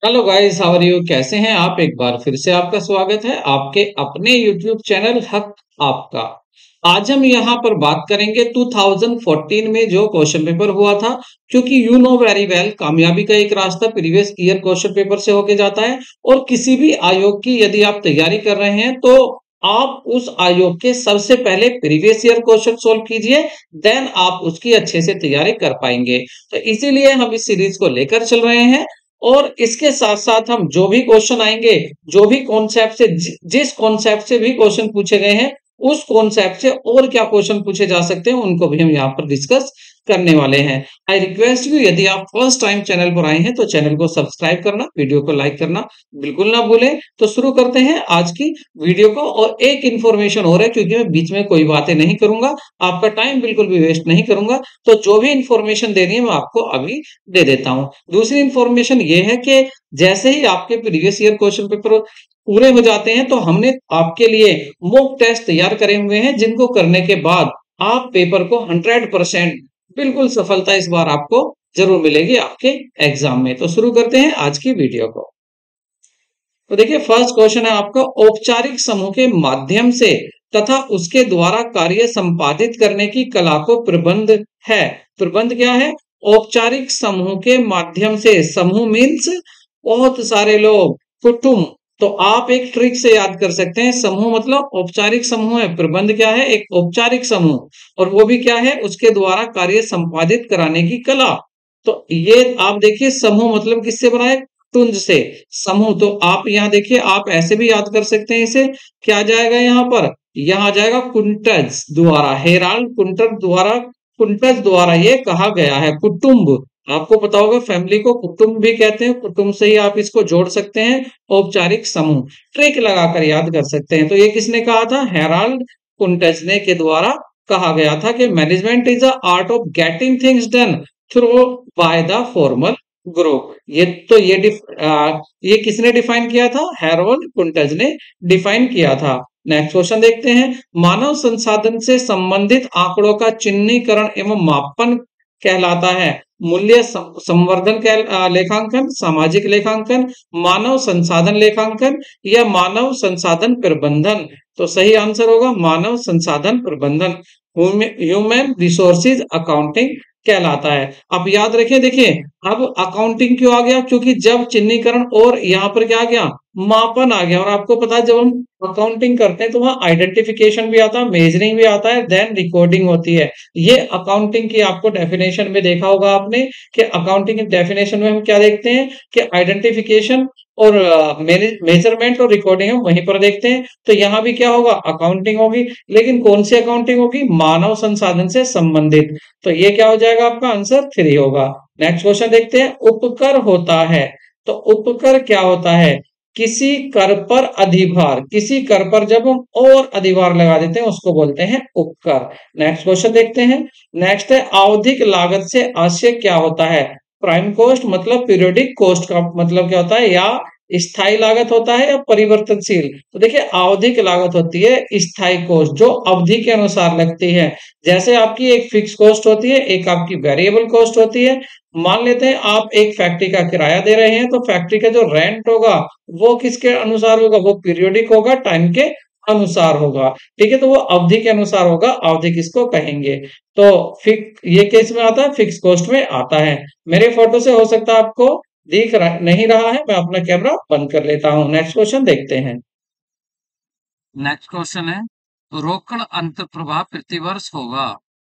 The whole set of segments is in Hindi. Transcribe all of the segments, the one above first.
Hello guys, how are you? कैसे हैं आप? एक बार फिर से आपका स्वागत है आपके अपने यूट्यूब चैनल हक आपका। आज हम यहाँ पर बात करेंगे 2014 में जो क्वेश्चन पेपर हुआ था। क्योंकि यू नो वेरी वेल, कामयाबी का एक रास्ता प्रीवियस ईयर क्वेश्चन पेपर से होके जाता है। और किसी भी आयोग की यदि आप तैयारी कर रहे हैं तो आप उस आयोग के सबसे पहले प्रीवियस ईयर क्वेश्चन सोल्व कीजिए, देन आप उसकी अच्छे से तैयारी कर पाएंगे। तो इसीलिए हम इस सीरीज को लेकर चल रहे हैं। और इसके साथ साथ हम जो भी क्वेश्चन आएंगे, जो भी कॉन्सेप्ट से जिस कॉन्सेप्ट से भी क्वेश्चन पूछे गए हैं, उस कॉन्सेप्ट से और क्या क्वेश्चन पूछे जा सकते हैं उनको भी हम यहाँ पर डिस्कस करने वाले हैं। आई रिक्वेस्ट यू, यदि आप फर्स्ट टाइम चैनल पर आए हैं तो चैनल को सब्सक्राइब करना, वीडियो को लाइक करना बिल्कुल ना भूलें। तो शुरू करते हैं आज की वीडियो को। और एक इंफॉर्मेशन हो रहा है, क्योंकि मैं बीच में कोई बातें नहीं करूंगा, आपका टाइम बिल्कुल भी वेस्ट नहीं करूंगा। तो जो भी इंफॉर्मेशन देनी है मैं आपको अभी दे देता हूं। दूसरी इंफॉर्मेशन ये है कि जैसे ही आपके प्रीवियस ईयर क्वेश्चन पेपर पूरे हो जाते हैं तो हमने आपके लिए मॉक टेस्ट तैयार करे हुए हैं, जिनको करने के बाद आप पेपर को 100% बिल्कुल सफलता इस बार आपको जरूर मिलेगी आपके एग्जाम में। तो शुरू करते हैं आज की वीडियो को। तो देखिए, फर्स्ट क्वेश्चन है आपका, औपचारिक समूह के माध्यम से तथा उसके द्वारा कार्य संपादित करने की कला को प्रबंध है। प्रबंध क्या है? औपचारिक समूह के माध्यम से, समूह मीन्स बहुत सारे लोग, कुटुंब। तो आप एक ट्रिक से याद कर सकते हैं, समूह मतलब औपचारिक समूह है, प्रबंध क्या है? एक औपचारिक समूह, और वो भी क्या है? उसके द्वारा कार्य संपादित कराने की कला। तो ये आप देखिए, समूह मतलब किससे बना है? टुंज से। समूह, तो आप यहाँ देखिए, आप ऐसे भी याद कर सकते हैं इसे। क्या आ जाएगा यहाँ पर? यहाँ आ जाएगा कुंटज द्वारा, हेराल्ड कुंटर द्वारा, कुंटज द्वारा ये कहा गया है। कुटुंब, आपको पता होगा फैमिली को कुटुंब भी कहते हैं, कुटुंब से ही आप इसको जोड़ सकते हैं। औपचारिक समूह ट्रिक लगाकर याद कर सकते हैं। तो ये किसने कहा था? हेराल्ड कुंटज ने के द्वारा कहा गया था कि management is a art of getting things done through by the formal group. ये किसने डिफाइन किया था? हैरोल्ड कुंटज ने डिफाइन किया था। नेक्स्ट क्वेश्चन देखते हैं। मानव संसाधन से संबंधित आंकड़ों का चिन्हीकरण एवं मापन कहलाता है मूल्य संवर्धन लेखांकन, सामाजिक लेखांकन, मानव संसाधन लेखांकन या मानव संसाधन प्रबंधन। तो सही आंसर होगा मानव संसाधन प्रबंधन, ह्यूमन रिसोर्सेज अकाउंटिंग कहलाता है। अब याद रखें, देखिए अब अकाउंटिंग क्यों आ गया? क्योंकि जब चिन्हीकरण और यहाँ पर क्या आ गया? मापन आ गया। और आपको पता है, जब हम अकाउंटिंग करते हैं तो वहां आइडेंटिफिकेशन भी आता है, मेजरिंग भी आता है, देन रिकॉर्डिंग होती है। ये अकाउंटिंग की आपको डेफिनेशन में देखा होगा आपने कि अकाउंटिंग की डेफिनेशन में हम क्या देखते हैं कि आइडेंटिफिकेशन और मेजरमेंट और रिकॉर्डिंग हम वहीं पर देखते हैं। तो यहाँ भी क्या होगा? अकाउंटिंग होगी। लेकिन कौन सी अकाउंटिंग होगी? मानव संसाधन से संबंधित। तो ये क्या हो जाएगा? आपका आंसर 3 होगा। नेक्स्ट क्वेश्चन देखते हैं। उपकर होता है, तो उपकर क्या होता है? किसी कर पर अधिभार, किसी कर पर जब हम और अधिभार लगा देते हैं उसको बोलते हैं उपकर। नेक्स्ट क्वेश्चन देखते हैं। नेक्स्ट है, आवधिक लागत से आशय क्या होता है? प्राइम कॉस्ट मतलब पीरियोडिक कॉस्ट का मतलब क्या होता है? या स्थायी लागत होता है या परिवर्तनशील? तो देखिए, आवधिक लागत होती है स्थायी कॉस्ट, जो अवधि के अनुसार लगती है। जैसे आपकी एक फिक्स कॉस्ट होती है, एक आपकी वेरिएबल कॉस्ट होती है। मान लेते हैं आप एक फैक्ट्री का किराया दे रहे हैं, तो फैक्ट्री का जो रेंट होगा वो किसके अनुसार होगा? वो पीरियोडिक होगा, टाइम के अनुसार होगा। ठीक है, तो वो अवधि के अनुसार होगा, अवधि किसको कहेंगे? तो ये केस में आता है, फिक्स कॉस्ट में आता है। मेरे फोटो से हो सकता है आपको नहीं रहा है, मैं अपना कैमरा बंद कर लेता हूं। नेक्स्ट क्वेश्चन देखते हैं। नेक्स्ट क्वेश्चन है, रोकड़ अंतर प्रभाव प्रतिवर्ष होगा।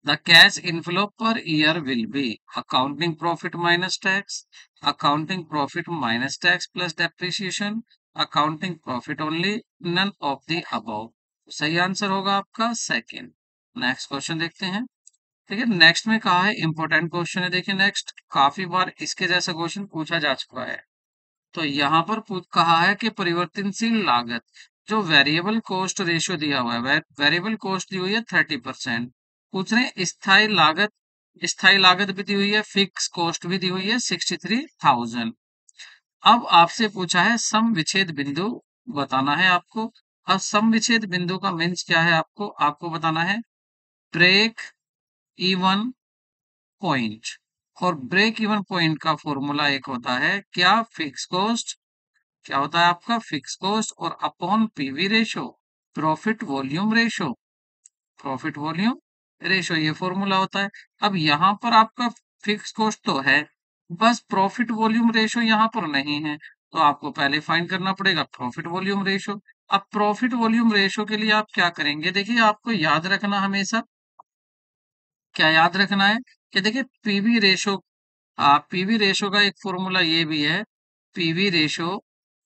The cash inflow per year will be accounting profit minus tax, accounting profit minus tax plus depreciation, accounting profit only, none of the above. सही आंसर होगा आपका सेकंड। नेक्स्ट क्वेश्चन देखते हैं। देखिए नेक्स्ट में कहा है, इंपॉर्टेंट क्वेश्चन है। देखिए नेक्स्ट, काफी बार इसके जैसा क्वेश्चन पूछा जा चुका है। तो यहाँ पर कहा है कि परिवर्तनशील लागत, जो वेरिएबल कॉस्ट रेशियो दिया हुआ है, वेरिएबल कॉस्ट दी हुई है 30%। पूछ रहे हैं स्थायी लागत भी दी हुई है, फिक्स कॉस्ट भी दी हुई है 63,000। अब आपसे पूछा है सम विच्छेद बिंदु बताना है आपको। अब सम विच्छेद बिंदु का मीन्स क्या है? आपको आपको बताना है ब्रेक इवन पॉइंट। और ब्रेक इवन पॉइंट का फॉर्मूला एक होता है क्या, फिक्स कॉस्ट, क्या होता है आपका फिक्स कॉस्ट और upon PV ratio, profit volume ratio, profit volume ratio ये फॉर्मूला होता है। अब यहाँ पर आपका फिक्स कॉस्ट तो है, बस प्रॉफिट वॉल्यूम रेशो यहाँ पर नहीं है, तो आपको पहले फाइंड करना पड़ेगा प्रॉफिट वॉल्यूम रेशो। अब प्रॉफिट वॉल्यूम रेशो के लिए आप क्या करेंगे, देखिए आपको याद रखना हमेशा, क्या याद रखना है कि देखिए पीवी रेशो का एक फॉर्मूला ये भी है, पीवी रेशो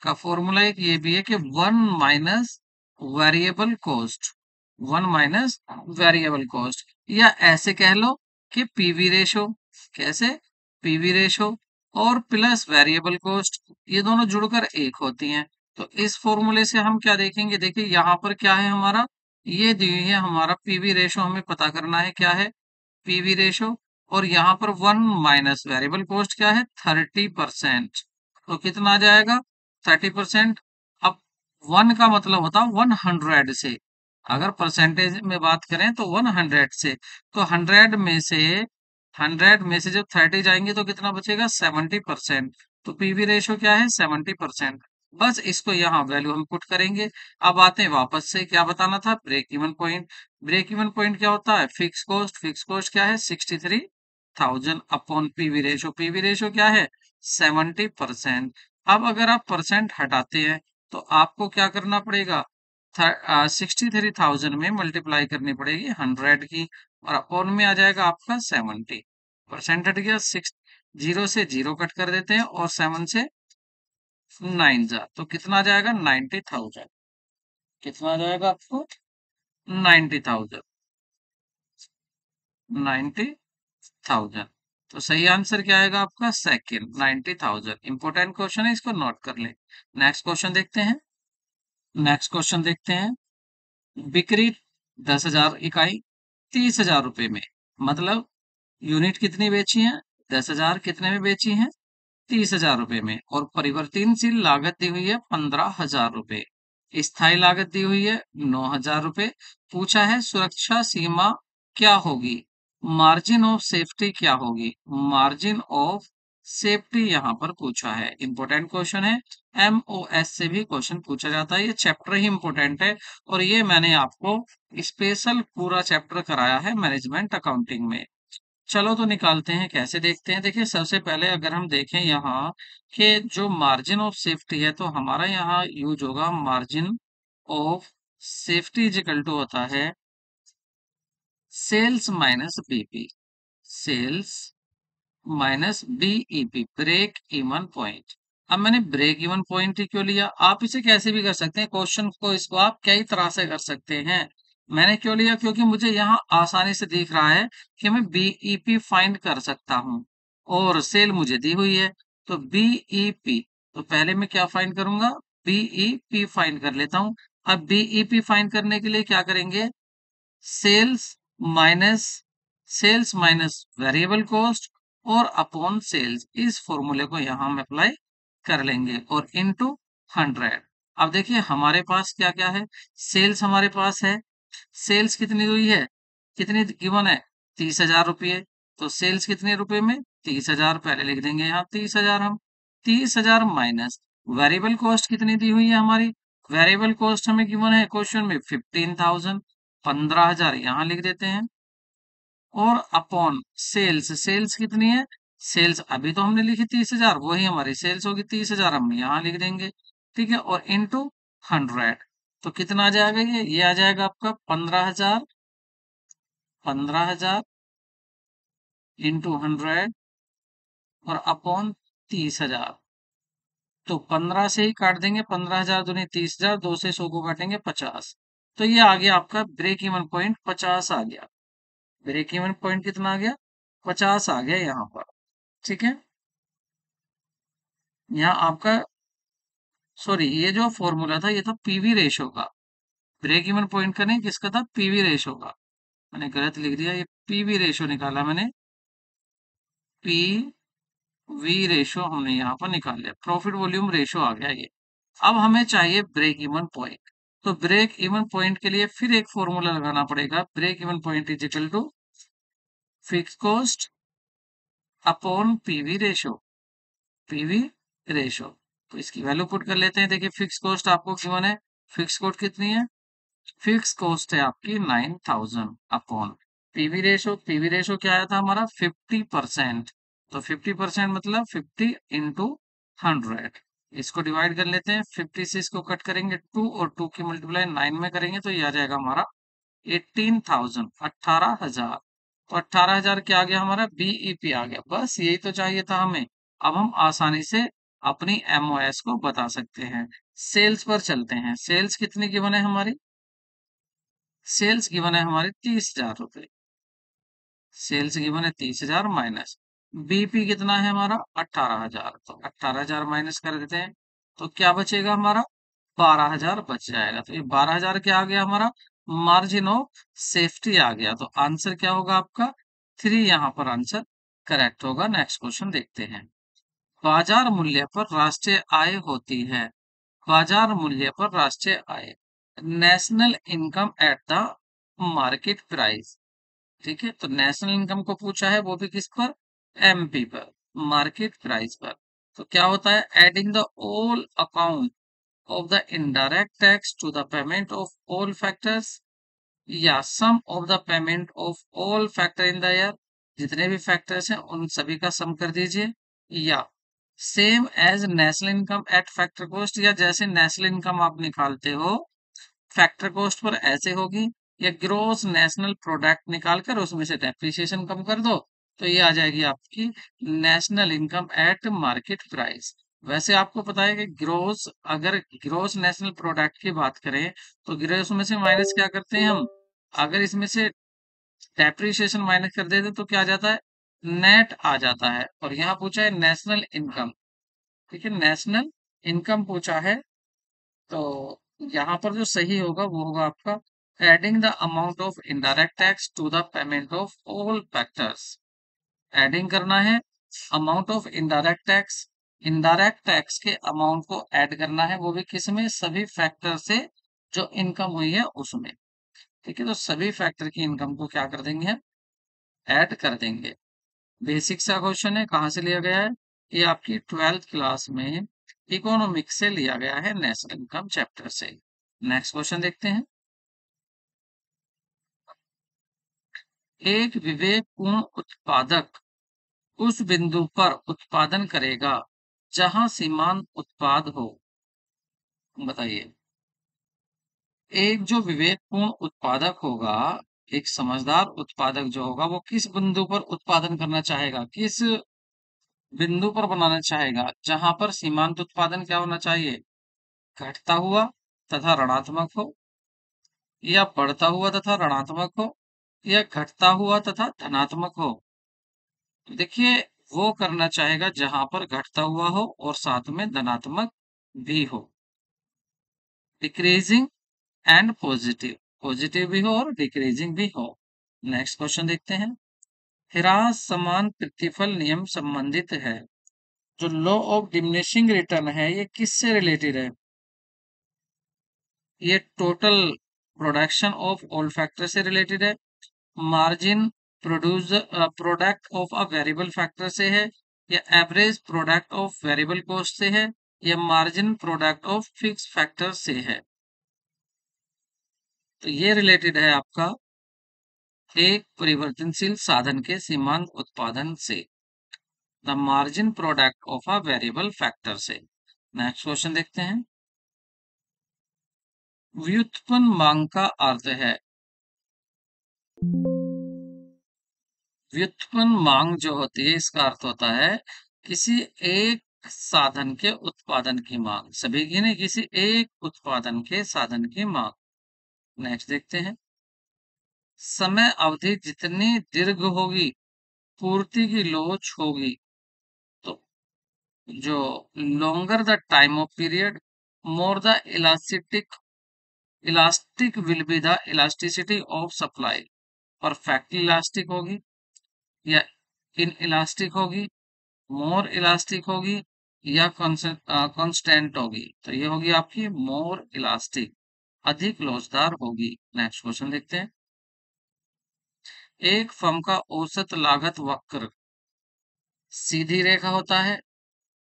का फॉर्मूला एक ये भी है कि one minus variable cost, one minus variable cost, या ऐसे कह लो कि पीवी रेशो, कैसे, पीवी रेशो और प्लस वेरिएबल कॉस्ट, ये दोनों जुड़कर एक होती हैं। तो इस फॉर्मूले से हम क्या देखेंगे, देखिए यहाँ पर क्या है हमारा, ये दी हुई है हमारा पीवी रेशो, हमें पता करना है क्या है पीवी रेशो, और यहाँ पर वन माइनस वेरिएबल कॉस्ट क्या है 30%, तो कितना आ जाएगा 30%। अब वन का मतलब होता है 100 से, अगर परसेंटेज में बात करें तो 100 से, तो 100 में से जब 30 जाएंगे तो कितना बचेगा 70%, तो पीवी रेशो क्या है 70%। बस इसको यहाँ वैल्यू हम पुट करेंगे। अब आते हैं वापस से, क्या बताना था, break even point. Break even point क्या होता है, फिक्स कॉस्ट, फिक्स कॉस्ट क्या है 63,000 upon PV ratio, PV ratio क्या है 70%। अब अगर आप परसेंट हटाते हैं तो आपको क्या करना पड़ेगा, 63,000 में मल्टीप्लाई करनी पड़ेगी 100 की, और अपॉन में आ जाएगा आपका 70, परसेंट हट गया, सिक्स जीरो से जीरो कट कर देते हैं और 7 से 9 जा, तो कितना आ जाएगा 90,000, कितना आ जाएगा आपको 90,000, 90,000। तो सही आंसर क्या आएगा आपका सेकंड 90,000। इंपॉर्टेंट क्वेश्चन है, इसको नोट कर ले। नेक्स्ट क्वेश्चन देखते हैं, नेक्स्ट क्वेश्चन देखते हैं, बिक्री 10,000 इकाई 30,000 रुपए में, मतलब यूनिट कितनी बेची है 10,000, कितने में बेची है 30,000 रुपए में, और परिवर्तनशील लागत दी हुई है 15,000 रुपए, स्थायी लागत दी हुई है 9,000 रुपए, पूछा है सुरक्षा सीमा क्या होगी, मार्जिन ऑफ सेफ्टी क्या होगी, मार्जिन ऑफ सेफ्टी यहाँ पर पूछा है। इंपॉर्टेंट क्वेश्चन है, एमओएस से भी क्वेश्चन पूछा जाता है, ये चैप्टर ही इंपॉर्टेंट है, और ये मैंने आपको स्पेशल पूरा चैप्टर कराया है मैनेजमेंट अकाउंटिंग में। चलो तो निकालते हैं, कैसे देखते हैं, देखिए सबसे पहले अगर हम देखें यहाँ कि जो मार्जिन ऑफ सेफ्टी है, तो हमारा यहाँ यूज होगा margin of safety is equal to होता है sales minus BP, sales minus BEP, break even point. अब मैंने ब्रेक इवन पॉइंट ही क्यों लिया, आप इसे कैसे भी कर सकते हैं, क्वेश्चन को इसको आप कई तरह से कर सकते हैं। मैंने क्यों लिया, क्योंकि मुझे यहाँ आसानी से दिख रहा है कि मैं बीईपी फाइंड कर सकता हूँ, और सेल मुझे दी हुई है, तो बीईपी, तो पहले मैं क्या फाइंड करूंगा, बीईपी फाइंड कर लेता हूँ। अब बीईपी फाइंड करने के लिए क्या करेंगे, sales minus, sales minus variable cost और अपॉन सेल्स, इस फॉर्मूले को यहां हम अप्लाई कर लेंगे, और इनटू 100। अब देखिए हमारे पास क्या क्या है, सेल्स हमारे पास है, सेल्स कितनी हुई है, कितनी गिवन है 30,000 रुपये, तो सेल्स कितने रुपए में 30,000, पहले लिख देंगे यहाँ 30,000, हम 30,000 माइनस वेरिएबल कॉस्ट कितनी दी हुई है हमारी, वेरिएबल कॉस्ट हमें गिवन है क्वेश्चन में 15,000, 15,000 यहाँ लिख देते हैं, और अपॉन सेल्स, सेल्स कितनी है, सेल्स अभी तो हमने लिखी 30,000, वही हमारी सेल्स होगी 30,000, हम यहाँ लिख देंगे, ठीक है, और इनटू 100, तो कितना आ जाएगा, ये आ जाएगा आपका 15,000, 15,000 इंटू 100 और अपॉन 30,000, तो 15 से ही काट देंगे, 15,000 दूनी 30,000, 2 से 100 को काटेंगे 50, तो ये आ गया आपका ब्रेक इवन पॉइंट 50 आ गया, ब्रेक इवन पॉइंट कितना आ गया 50 आ गया यहाँ पर, ठीक है। यहाँ आपका, सॉरी, ये जो फॉर्मूला था ये था पीवी रेशो का, ब्रेक इवन पॉइंट का नहीं, किसका था पीवी रेशो का, मैंने गलत लिख दिया, ये पीवी रेशो निकाला मैंने, पी वी रेशो हमने यहाँ पर निकाल लिया, प्रॉफिट वॉल्यूम रेशो आ गया ये। अब हमें चाहिए ब्रेक इवन पॉइंट, तो ब्रेक इवन पॉइंट के लिए फिर एक फॉर्मूला लगाना पड़ेगा, break even point is equal to fix cost upon PV ratio, PV ratio. तो इसकी वैल्यू पुट कर लेते हैं। देखिए फिक्स कॉस्ट आपको गिवन है, फिक्स कॉस्ट कितनी है, फिक्स कॉस्ट है आपकी 9000 upon PV ratio. PV ratio क्या आया था हमारा 50%। तो 50% मतलब 50 इंटू 100। इसको डिवाइड कर लेते हैं, 50 से इसको कट करेंगे 2 और 2 की मल्टीप्लाई 9 में करेंगे तो ये आ जाएगा हमारा 18,000, 18,000। तो 18,000 क्या आ गया हमारा, बीईपी आ गया। बस यही तो चाहिए था हमें। अब हम आसानी से अपनी एमओएस को बता सकते हैं। सेल्स पर चलते हैं। सेल्स कितनी गिवन है हमारी, सेल्स गिवन है हमारी 30,000 रुपए। सेल्स गिवन है 30,000 माइनस बीपी कितना है हमारा 18,000। तो 18,000 माइनस कर देते हैं तो क्या बचेगा हमारा, 12,000 बच जाएगा। तो ये 12,000 क्या आ गया हमारा, मार्जिन ऑफ सेफ्टी आ गया। तो आंसर क्या होगा आपका, 3 यहाँ पर आंसर करेक्ट होगा। नेक्स्ट क्वेश्चन देखते हैं। बाजार मूल्य पर राष्ट्रीय आय होती है, बाजार मूल्य पर राष्ट्रीय आय, national income at the market price. ठीक है, तो नेशनल इनकम को पूछा है, वो भी किस पर, एमपी पर, मार्केट प्राइस पर। तो क्या होता है, adding the all account of the indirect tax to the payment of all factors, या sum of the payment of all factor in the year, जितने भी फैक्टर्स हैं उन सभी का सम कर दीजिए, या same as national income at factor cost, या जैसे नेशनल इनकम आप निकालते हो फैक्टर कॉस्ट पर ऐसे होगी, या ग्रोस नेशनल प्रोडक्ट निकालकर उसमें से डेप्रिसिएशन कम कर दो तो ये आ जाएगी आपकी national income eight market price. वैसे आपको पता है कि ग्रोस, अगर ग्रोस नेशनल प्रोडक्ट की बात करें तो ग्रोस में से माइनस क्या करते हैं हम, अगर इसमें से डेप्रिसिएशन माइनस कर देते तो क्या आ जाता है, नेट आ जाता है। और यहाँ पूछा है नेशनल इनकम, ठीक है, नेशनल इनकम पूछा है। तो यहाँ पर जो सही होगा वो होगा आपका adding the amount of indirect tax to the payment of all factors. Adding करना है amount of indirect tax, indirect tax के अमाउंट को ऐड करना है, वो भी किस में, सभी फैक्टर से जो इनकम हुई है उसमें। ठीक है, तो सभी फैक्टर की इनकम को क्या कर देंगे हम, ऐड कर देंगे। बेसिक सा क्वेश्चन है, कहाँ से लिया गया है, ये आपकी 12th क्लास में इकोनॉमिक्स से लिया गया है, नेशनल इनकम चैप्टर से। नेक्स्ट क्वेश्चन देखते हैं। एक विवेकपूर्ण उत्पादक उस बिंदु पर उत्पादन करेगा जहां सीमांत उत्पाद हो। बताइए, एक जो विवेकपूर्ण उत्पादक होगा, एक समझदार उत्पादक जो होगा वो किस बिंदु पर उत्पादन करना चाहेगा, किस बिंदु पर बनाना चाहेगा जहां पर सीमांत उत्पादन क्या होना चाहिए, घटता हुआ तथा ऋणात्मक हो, या बढ़ता हुआ तथा ऋणात्मक हो, या घटता हुआ तथा धनात्मक हो। तो देखिए वो करना चाहेगा जहां पर घटता हुआ हो और साथ में धनात्मक भी हो, डिक्रीजिंग एंड पॉजिटिव, पॉजिटिव भी हो और डिक्रीजिंग भी हो। नेक्स्ट क्वेश्चन देखते हैं। ह्रास समान प्रतिफल नियम संबंधित है। जो लॉ ऑफ डिमिनिशिंग रिटर्न है ये किससे रिलेटेड है, ये total production of all factor से रिलेटेड है, margin produce product of a variable factor से है, या average product of variable cost से है, या margin product of fix factor से है। तो ये रिलेटेड है आपका एक परिवर्तनशील साधन के सीमांत उत्पादन से, the margin product of a variable factor से। नेक्स्ट क्वेश्चन देखते हैं। व्युत्पन्न मांग का अर्थ है, व्युत्पन्न मांग जो होती है इसका अर्थ होता है किसी एक साधन के उत्पादन की मांग, सभी की नहीं, किसी एक उत्पादन के साधन की मांग। नेक्स्ट देखते हैं। समय अवधि जितनी दीर्घ होगी पूर्ति की लोच होगी। तो जो longer the time of period, more the elastic will be the elasticity of supply। Perfectly elastic होगी, या इन इलास्टिक होगी, मोर इलास्टिक होगी, या कांस्टेंट होगी। तो ये होगी आपकी मोर इलास्टिक, अधिक लोचदार होगी। नेक्स्ट क्वेश्चन देखते हैं। एक फर्म का औसत लागत वक्र, सीधी रेखा होता है,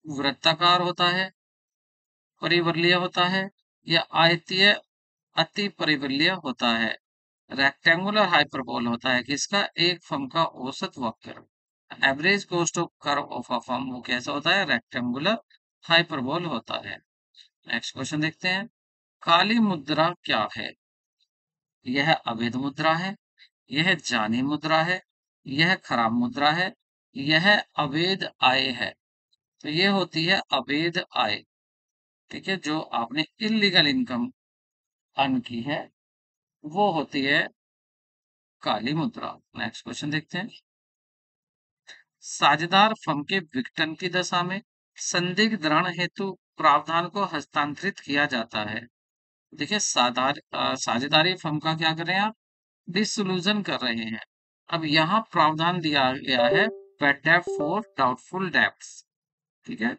वृत्ताकार होता है, परिवलय होता है, या आयतीय अति परिवलय होता है। रेक्टेंगुलर हाइपरबोल होता है किसका? एक फर्म का औसत वक्र। Average cost of curve of a firm वो कैसा होता है? रेक्टेंगुलर हाइपरबोल होता है। नेक्स्ट क्वेश्चन देखते हैं। काली मुद्रा क्या है? यह अवैध मुद्रा है, यह जाली मुद्रा है, यह खराब मुद्रा है, यह अवैध आय है। तो ये होती है अवैध आय। ठीक है, जो आपने इलीगल इनकम अर्न की है वो होती है काली मुद्रा। नेक्स्ट क्वेश्चन देखते हैं। साझेदार फर्म के विघटन की दशा में संदिग्ध ऋण हेतु प्रावधान को हस्तांतरित किया जाता है। देखिए साझेदारी फर्म का क्या कर रहे हैं आप? डिसोल्यूशन कर रहे हैं। अब यहाँ प्रावधान दिया गया है बैड डेब्ट फॉर डाउटफुल डेब्ट्स। ठीक है,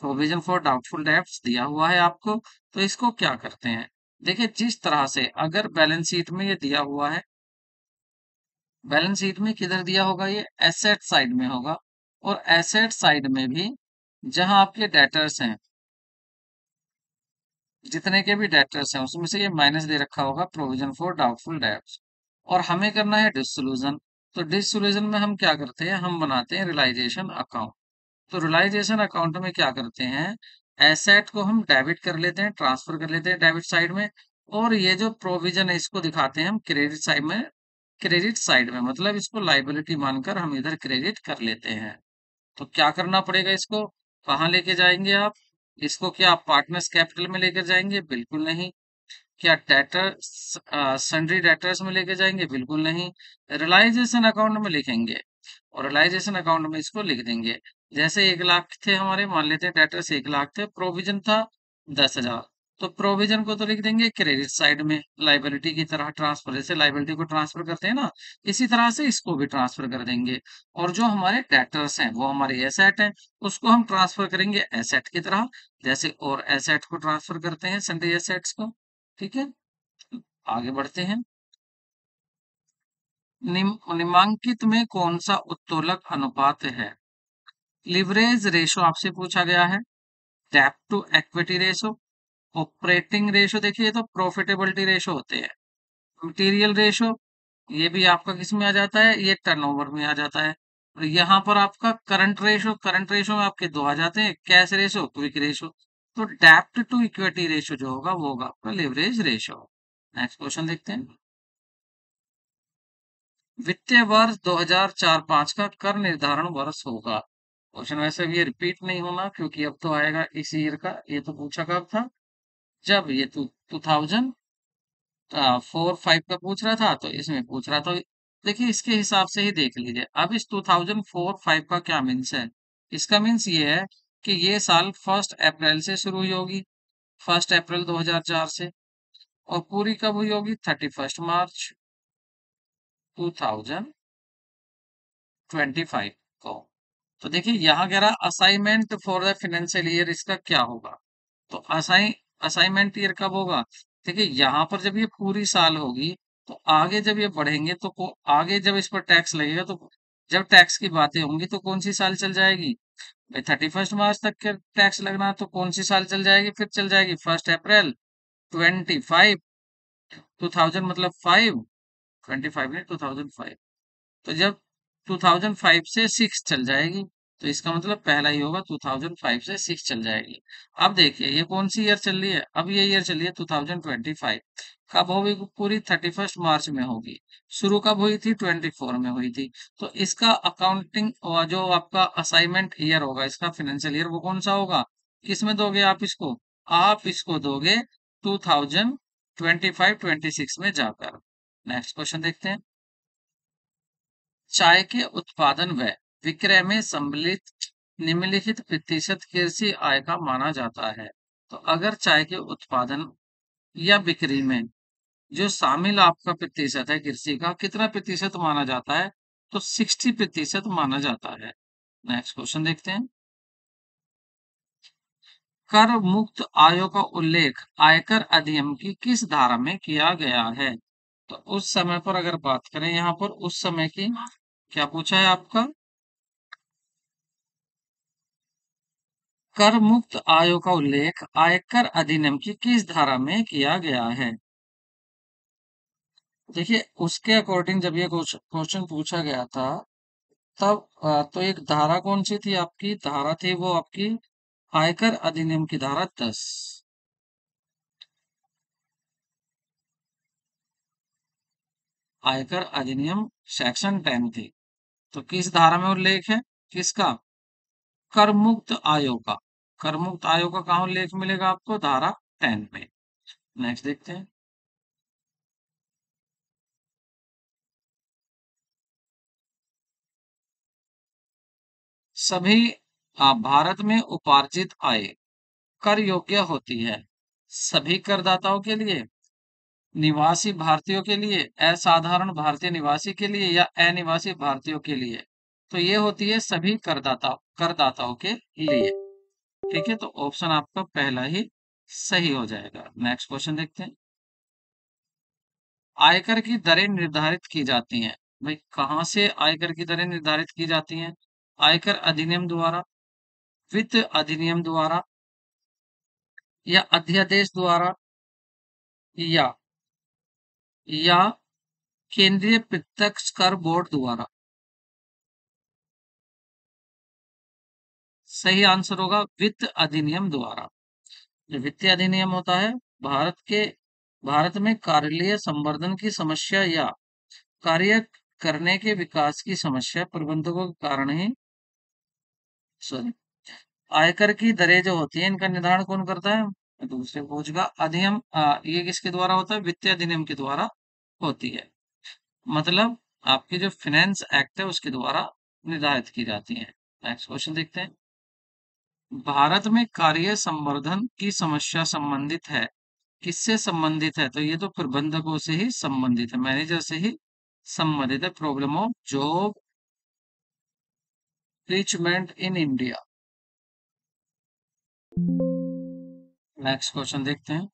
प्रोविजन फॉर डाउटफुल डेब्ट्स दिया हुआ है आपको। तो इसको क्या करते हैं? देखिए, जिस तरह से अगर बैलेंस शीट में ये दिया हुआ है, बैलेंस शीट में किधर दिया होगा? ये एसेट साइड में होगा। और एसेट साइड में भी जहां आपके डेटर्स हैं, जितने के भी डेटर्स हैं उसमें से ये माइनस दे रखा होगा प्रोविजन फॉर डाउटफुल डेब्ट्स। और हमें करना है डिसोल्यूशन। तो डिसोल्यूशन में हम क्या करते हैं? हम बनाते हैं रियलाइजेशन अकाउंट। तो रियलाइजेशन अकाउंट में क्या करते हैं? एसेट को हम डेबिट कर लेते हैं, ट्रांसफर कर लेते हैं डेबिट साइड में। और ये जो प्रोविजन है इसको दिखाते हैं हम क्रेडिट साइड में। क्रेडिट साइड में मतलब इसको लाइबिलिटी मानकर हम इधर क्रेडिट कर लेते हैं। तो क्या करना पड़ेगा इसको? कहाँ लेके जाएंगे आप इसको? क्या आप पार्टनर्स कैपिटल में लेकर जाएंगे? बिल्कुल नहीं। क्या डेटर सन्ड्री डेटर्स में लेके जाएंगे? बिल्कुल नहीं। रियलाइजेशन अकाउंट में लिखेंगे और रियलाइजेशन अकाउंट में इसको लिख देंगे। जैसे 1 लाख थे हमारे, मान लेते हैं डेटर्स 1 लाख थे, प्रोविजन था 10,000। तो प्रोविजन को तो लिख देंगे क्रेडिट साइड में, लाइबिलिटी की तरह ट्रांसफर, जैसे लाइबिलिटी को ट्रांसफर करते हैं ना, इसी तरह से इसको भी ट्रांसफर कर देंगे। और जो हमारे डेटर्स हैं वो हमारे एसेट हैं, उसको हम ट्रांसफर करेंगे एसेट की तरह, जैसे और एसेट को ट्रांसफर करते हैं सन्ड्री एसेट्स को। ठीक है, आगे बढ़ते हैं। निम्नांकित में कौन सा उत्तोलक अनुपात है? लिवरेज रेशो आपसे पूछा गया है, डेब्ट to equity ratio, operating ratio, देखिए ये तो प्रॉफिटेबिलिटी रेशो होते हैं। मटेरियल रेशो, ये भी आपका किस में आ जाता है? ये टर्नओवर में आ जाता है। और यहाँ पर आपका करंट रेशो, करंट रेशो में आपके दो आ जाते हैं, कैश रेशो, क्विक रेशो। तो डेब्ट टू इक्विटी रेशो जो होगा वो होगा आपका लिवरेज रेशो। नेक्स्ट क्वेश्चन देखते हैं। वित्तीय वर्ष 2004-5 का कर निर्धारण वर्ष होगा। क्वेश्चन वैसे भी ये रिपीट नहीं होना, क्योंकि अब तो आएगा इस ईयर का। ये तो पूछा कब था? जब ये 2004-5 का पूछ रहा था, तो इसमें पूछ रहा था। देखिए इसके हिसाब से ही देख लीजिए। अब इस 2004-5 का क्या मीन्स है? इसका मीन्स ये है कि ये साल 1 अप्रैल से शुरू हुई होगी, 1 अप्रैल 2004 से। और पूरी कब हुई होगी? 31 मार्च 2025 को। तो देखिए यहाँ कह रहा assignment for the financial year, इसका क्या होगा? तो असाइनमेंट ईयर कब होगा? देखिए यहाँ पर जब ये पूरी साल होगी, तो आगे जब ये बढ़ेंगे तो आगे जब इस पर टैक्स लगेगा, तो जब टैक्स की बातें होंगी तो कौन सी साल चल जाएगी? भाई 31 मार्च तक के टैक्स लगना, तो कौन सी साल चल जाएगी? फिर चल जाएगी 1 अप्रैल 25, 2000 मतलब 25 नहीं 2005। तो जब 2005 से 6 चल जाएगी, तो इसका मतलब पहला ही होगा 2005 से 6 चल जाएगी। अब देखिए ये कौन सी ईयर चल रही है? अब ये ईयर चल रही है 2025। कब होगी पूरी? 31 मार्च में होगी। शुरू कब हुई थी? 24 में हुई थी। तो इसका अकाउंटिंग जो आपका असाइनमेंट ईयर होगा, इसका फाइनेंशियल ईयर वो कौन सा होगा? किसमें दोगे आप इसको? आप इसको दोगे 2025-26 में जाकर। नेक्स्ट क्वेश्चन देखते हैं। चाय के उत्पादन व विक्रय में सम्मिलित निम्नलिखित प्रतिशत कृषि आय का माना जाता है। तो अगर चाय के उत्पादन या बिक्री में जो शामिल आपका प्रतिशत है कृषि का, कितना प्रतिशत माना जाता है? तो 60% माना जाता है। नेक्स्ट क्वेश्चन देखते हैं। कर मुक्त आयों का उल्लेख आयकर अधिनियम की किस धारा में किया गया है? तो उस समय पर अगर बात करें यहाँ पर, उस समय की क्या पूछा है आपका? कर मुक्त आयों का उल्लेख आयकर अधिनियम की किस धारा में किया गया है? देखिए, उसके अकॉर्डिंग जब ये क्वेश्चन पूछा गया था, तब तो एक धारा कौन सी थी आपकी? धारा थी वो आपकी आयकर अधिनियम की धारा 10। आयकर अधिनियम सेक्शन 10 थी। तो किस धारा में उल्लेख है? किसका? कर मुक्त आयोग का। कर मुक्त आयोग का कहाँ उल्लेख मिलेगा आपको? धारा 10 में। नेक्स्ट देखते हैं। सभी भारत में उपार्जित आय कर योग्य होती है सभी करदाताओं के लिए, निवासी भारतीयों के लिए, असाधारण भारतीय निवासी के लिए या अनिवासी भारतीयों के लिए। तो ये होती है सभी करदाताओं के लिए। ठीक है, तो ऑप्शन आपका पहला ही सही हो जाएगा। नेक्स्ट क्वेश्चन देखते हैं। आयकर की दरें निर्धारित की जाती हैं। भाई, कहाँ से आयकर की दरें निर्धारित की जाती हैं? आयकर अधिनियम द्वारा, वित्त अधिनियम द्वारा, या अध्यादेश द्वारा, या या केंद्रीय प्रत्यक्ष कर बोर्ड द्वारा। सही आंसर होगा वित्त अधिनियम द्वारा। जो वित्तीय अधिनियम होता है, भारत में कार्यालय संवर्धन की समस्या या कार्य करने के विकास की समस्या प्रबंधकों के कारण ही, सॉरी, आयकर की दरें जो होती है इनका निर्धारण कौन करता है? दूसरे पूछेगा। अधिनियम ये किसके द्वारा होता है? वित्तीय अधिनियम के द्वारा होती है। मतलब आपकी जो फाइनेंस एक्ट है उसके द्वारा निर्धारित की जाती है। नेक्स्ट क्वेश्चन देखते हैं। भारत में कार्य संवर्धन की समस्या संबंधित है। किससे संबंधित है? तो ये तो प्रबंधकों से ही संबंधित है, मैनेजर से ही संबंधित है। Problem of job enrichment in India. Next question देखते हैं।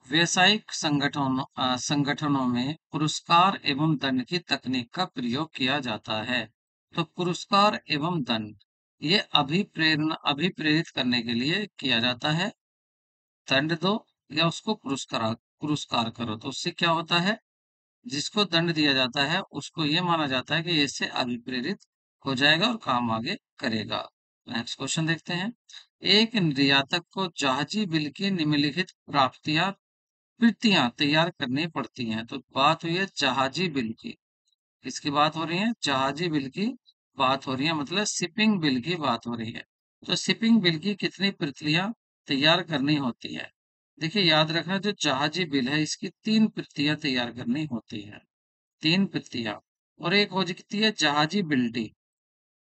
व्यावसायिक संगठनों में पुरस्कार एवं दंड की तकनीक का प्रयोग किया जाता है। तो पुरस्कार एवं दंड ये अभिप्रेरित करने के लिए किया जाता है। दंड दो या उसको पुरस्कार पुरस्कार करो, तो उससे क्या होता है? जिसको दंड दिया जाता है उसको ये माना जाता है कि इससे अभिप्रेरित हो जाएगा और काम आगे करेगा। नेक्स्ट क्वेश्चन देखते हैं। एक निर्यातक को जहाजी बिल की निम्नलिखित प्राप्तियां कृतियां तैयार करनी पड़ती हैं। तो बात हुई है जहाजी बिल की। किसकी बात हो रही है? जहाजी बिल की बात हो रही है, मतलब शिपिंग बिल की बात हो रही है। तो शिपिंग बिल की कितनी प्रतियां तैयार करनी होती है? देखिए, याद रखना, जो जहाजी बिल है इसकी 3 प्रतियां तैयार करनी होती है। 3 प्रतियां। और एक होती है जहाजी बिल्टी।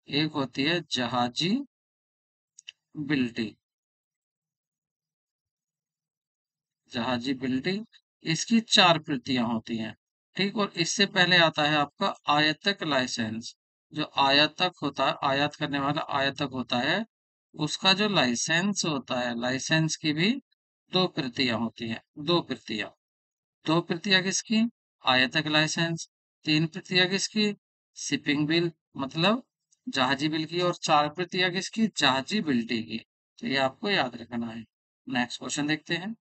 एक होती है जहाजी बिल्टी। जहाजी बिल्डिंग, इसकी 4 प्रतियां होती हैं। ठीक, और इससे पहले आता है आपका आयातक लाइसेंस। जो आयातक होता है, आयात करने वाला आयातक होता है, उसका जो लाइसेंस होता है, लाइसेंस की भी 2 प्रतियां होती हैं। 2 प्रतियां। 2 प्रतियां किसकी? आयातक लाइसेंस। 3 प्रतियां किसकी? शिपिंग बिल, मतलब जहाजी बिल की। और 4 प्रतियां किसकी? जहाजी बिल्टी की। तो ये आपको याद रखना है। नेक्स्ट क्वेश्चन देखते हैं।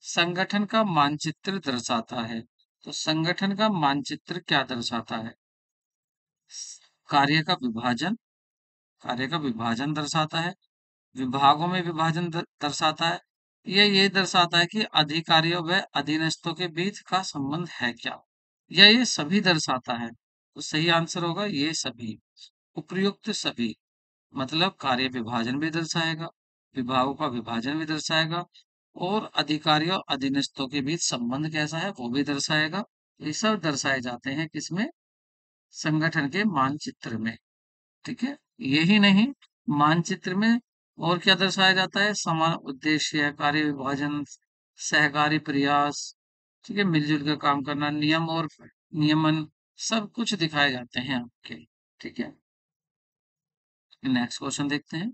संगठन का मानचित्र दर्शाता है। तो संगठन का मानचित्र क्या दर्शाता है? कार्य का विभाजन। कार्य का विभाजन दर्शाता है। विभागों में विभाजन दर्शाता है। ये दर्शाता है कि अधिकारियों व अधीनस्थों के बीच का संबंध है क्या, या ये सभी दर्शाता है? तो सही आंसर होगा ये सभी। उपयुक्त सभी, मतलब कार्य विभाजन भी दर्शाएगा, विभागों का विभाजन भी दर्शाएगा, और अधिकारियों अधीनस्थों के बीच संबंध कैसा है वो भी दर्शाएगा। ये सब दर्शाए जाते हैं किसमें? संगठन के मानचित्र में। ठीक है, यही नहीं, मानचित्र में और क्या दर्शाया जाता है? समान उद्देश्य, कार्य विभाजन, सहकारी प्रयास, ठीक है, मिलजुल कर काम करना, नियम और नियमन, सब कुछ दिखाए जाते हैं आपके। ठीक है, नेक्स्ट क्वेश्चन देखते हैं।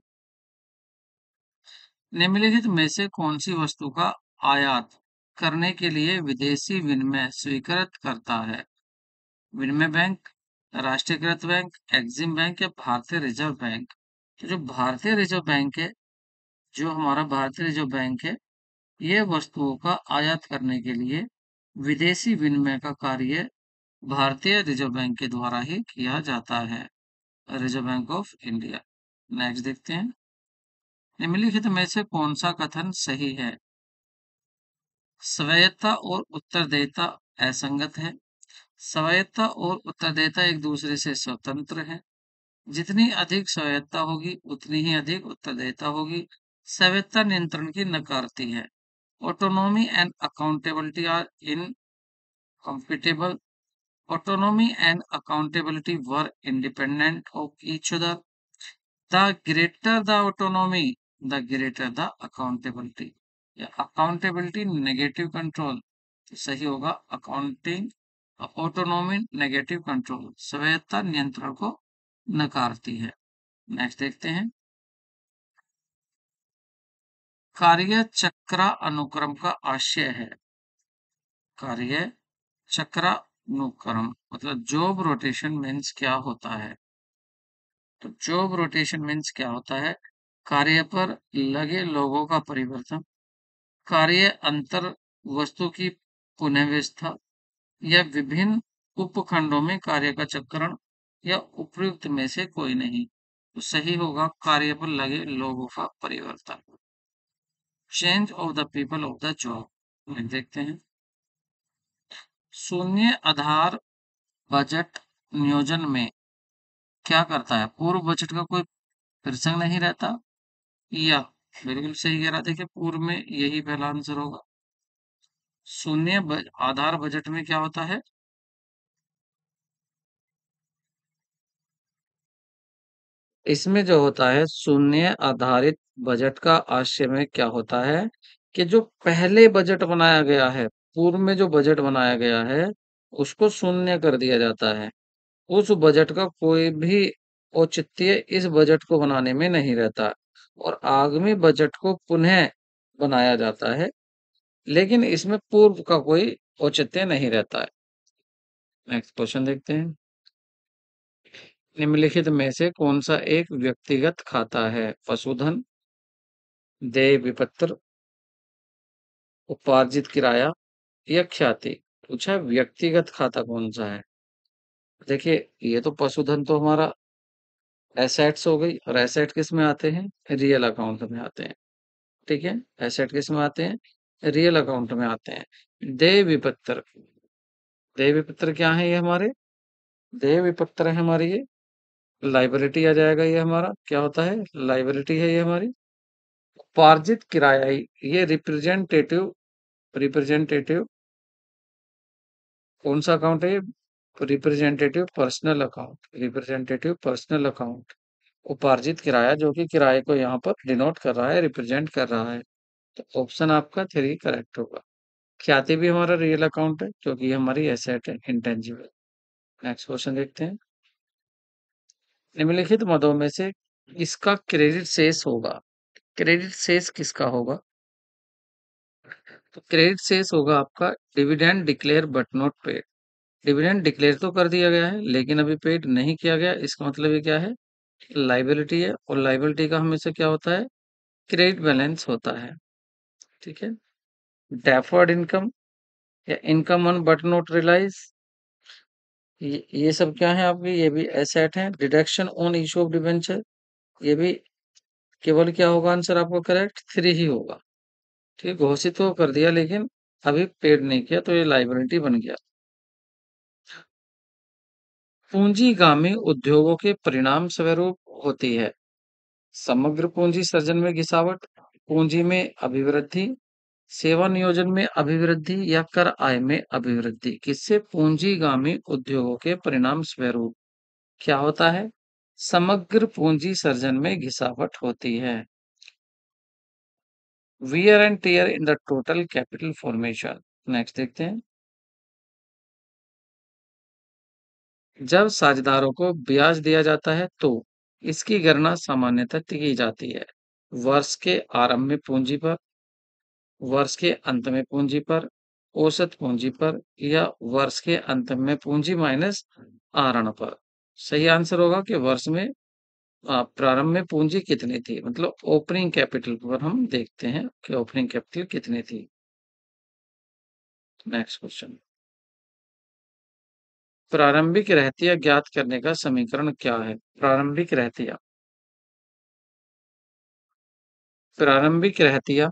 निम्नलिखित में से कौन सी वस्तु का आयात करने के लिए विदेशी विनिमय स्वीकृत करता है? विनिमय बैंक, राष्ट्रीयकृत बैंक, एक्सिम बैंक या भारतीय रिजर्व बैंक। तो जो भारतीय रिजर्व बैंक है, जो हमारा भारतीय रिजर्व बैंक है, ये वस्तुओं का आयात करने के लिए विदेशी विनिमय का कार्य भारतीय रिजर्व बैंक के द्वारा ही किया जाता है। Reserve bank of India. Next देखते हैं, निम्नलिखित में से कौन सा कथन सही है? स्वायत्तता और उत्तरदायिता असंगत है। स्वायत्तता और उत्तरदायिता एक दूसरे से स्वतंत्र है। जितनी अधिक स्वायत्तता होगी उतनी ही अधिक उत्तरदायिता होगी। स्वायत्तता नियंत्रण की नकारती है। Autonomy and accountability are incompatible. Autonomy and accountability were independent of each other. The greater the autonomy, the greater the accountability. या accountability negative control, तो सही होगा अकाउंटिंग। ऑटोनॉमी नेगेटिव कंट्रोल, स्वायत्तता नियंत्रण को नकारती है। नेक्स्ट देखते हैं, कार्य चक्र अनुक्रम का आशय है। कार्य चक्रानुक्रम मतलब जॉब रोटेशन मीन्स क्या होता है? तो जॉब रोटेशन मीन्स क्या होता है? कार्य पर लगे लोगों का परिवर्तन, कार्य अंतर वस्तु की पुनः व्यवस्था, या विभिन्न उपखंडों में कार्य का चक्रण, या उपयुक्त में से कोई नहीं। तो सही होगा कार्य पर लगे लोगों का परिवर्तन। Change of the people of the job. देखते हैं, शून्य आधार बजट नियोजन में क्या करता है? पूर्व बजट का कोई प्रसंग नहीं रहता, या बिल्कुल सही कह रहा। देखिए पूर्व में यही पहला आंसर होगा। आधार बजट में क्या होता है? इसमें जो होता है शून्य आधारित बजट का आशय में क्या होता है कि जो पहले बजट बनाया गया है, पूर्व में जो बजट बनाया गया है, उसको शून्य कर दिया जाता है। उस बजट का कोई भी औचित्य इस बजट को बनाने में नहीं रहता और आगामी बजट को पुनः बनाया जाता है, लेकिन इसमें पूर्व का कोई औचित्य नहीं रहता है। नेक्स्ट क्वेश्चन देखते हैं, निम्नलिखित में से कौन सा एक व्यक्तिगत खाता है? पशुधन, देय विपत्र, उपार्जित किराया, या ख्याति। पूछा व्यक्तिगत खाता कौन सा है? देखिए ये तो पशुधन तो हमारा एसेट्स हो गई, और एसेट किस में आते हैं? रियल अकाउंट में आते हैं। ठीक है, एसेट किस में आते हैं? रियल अकाउंट में आते हैं। देय विपत्र, देय विपत्र क्या है? ये हमारे देय विपत्र है हमारी, ये लाइबिलिटी आ जाएगा। ये हमारा क्या होता है? लाइबिलिटी है ये हमारी। उपार्जित किराया, ये रिप्रेजेंटेटिव, रिप्रेजेंटेटिव कौन सा अकाउंट है? Representative personal account, representative personal account. उपार्जित किराया जो कि किराए को यहाँ पर डिनोट कर रहा है, रिप्रेजेंट कर रहा है। तो ऑप्शन आपका 3 करेक्ट होगा। ख्याति भी हमारा रियल अकाउंट है क्योंकि ये हमारी एसेट है, इंटेंजिबल। नेक्स्ट क्वेश्चन देखते हैं, निम्नलिखित मदों में से इसका क्रेडिट शेष होगा? क्रेडिट शेष किसका होगा? तो क्रेडिट शेष होगा आपका dividend declare but not paid. Dividend declare तो कर दिया गया है लेकिन अभी पेड नहीं किया गया, इसका मतलब ये क्या है? लाइबिलिटी है, और लाइबिलिटी का हमेशा क्या होता है? क्रेडिट बैलेंस होता है। ठीक है, डेफर्ड इनकम या income on but not realise, ये सब क्या है आपके? ये भी एसेट है। Deduction on issue of debenture, ये भी केवल क्या होगा आंसर आपका? करेक्ट 3 ही होगा। ठीक, घोषित तो कर दिया लेकिन अभी पेड नहीं किया, तो ये लाइबिलिटी बन गया। पूंजीगामी उद्योगों के परिणाम स्वरूप होती है समग्र पूंजी सर्जन में गिरावट, पूंजी में अभिवृद्धि, सेवा नियोजन में अभिवृद्धि, या कर आय में अभिवृद्धि। किससे? पूंजीगामी उद्योगों के परिणाम स्वरूप क्या होता है? समग्र पूंजी सर्जन में गिरावट होती है। Wear and tear in the total capital formation. Next देखते हैं, जब साझेदारों को ब्याज दिया जाता है तो इसकी गणना सामान्यतः की जाती है वर्ष के आरंभ में पूंजी पर, वर्ष के अंत में पूंजी पर, औसत पूंजी पर, या वर्ष के अंत में पूंजी माइनस आहरण पर। सही आंसर होगा कि वर्ष में प्रारंभ में पूंजी कितनी थी, मतलब ओपनिंग कैपिटल पर हम देखते हैं कि ओपनिंग कैपिटल कितनी थी। नेक्स्ट क्वेश्चन, प्रारंभिक रहतिया ज्ञात करने का समीकरण क्या है? प्रारंभिक रहतिया, प्रारंभिक रहतिया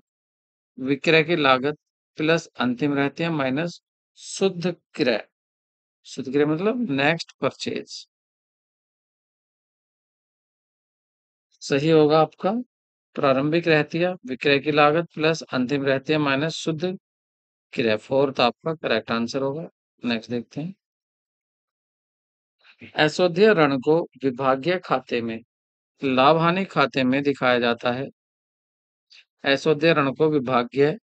विक्रय की लागत प्लस अंतिम रहतिया माइनस शुद्ध क्रय। शुद्ध क्रय मतलब नेक्स्ट परचेज। सही होगा आपका प्रारंभिक रहतिया विक्रय की लागत प्लस अंतिम रहतिया माइनस शुद्ध क्रय। फोर्थ आपका करेक्ट आंसर होगा। नेक्स्ट देखते हैं, ऐसोध्य ऋण को विभागीय खाते में लाभ हानि खाते में दिखाया जाता है। ऐसोध्य ऋण को विभागीय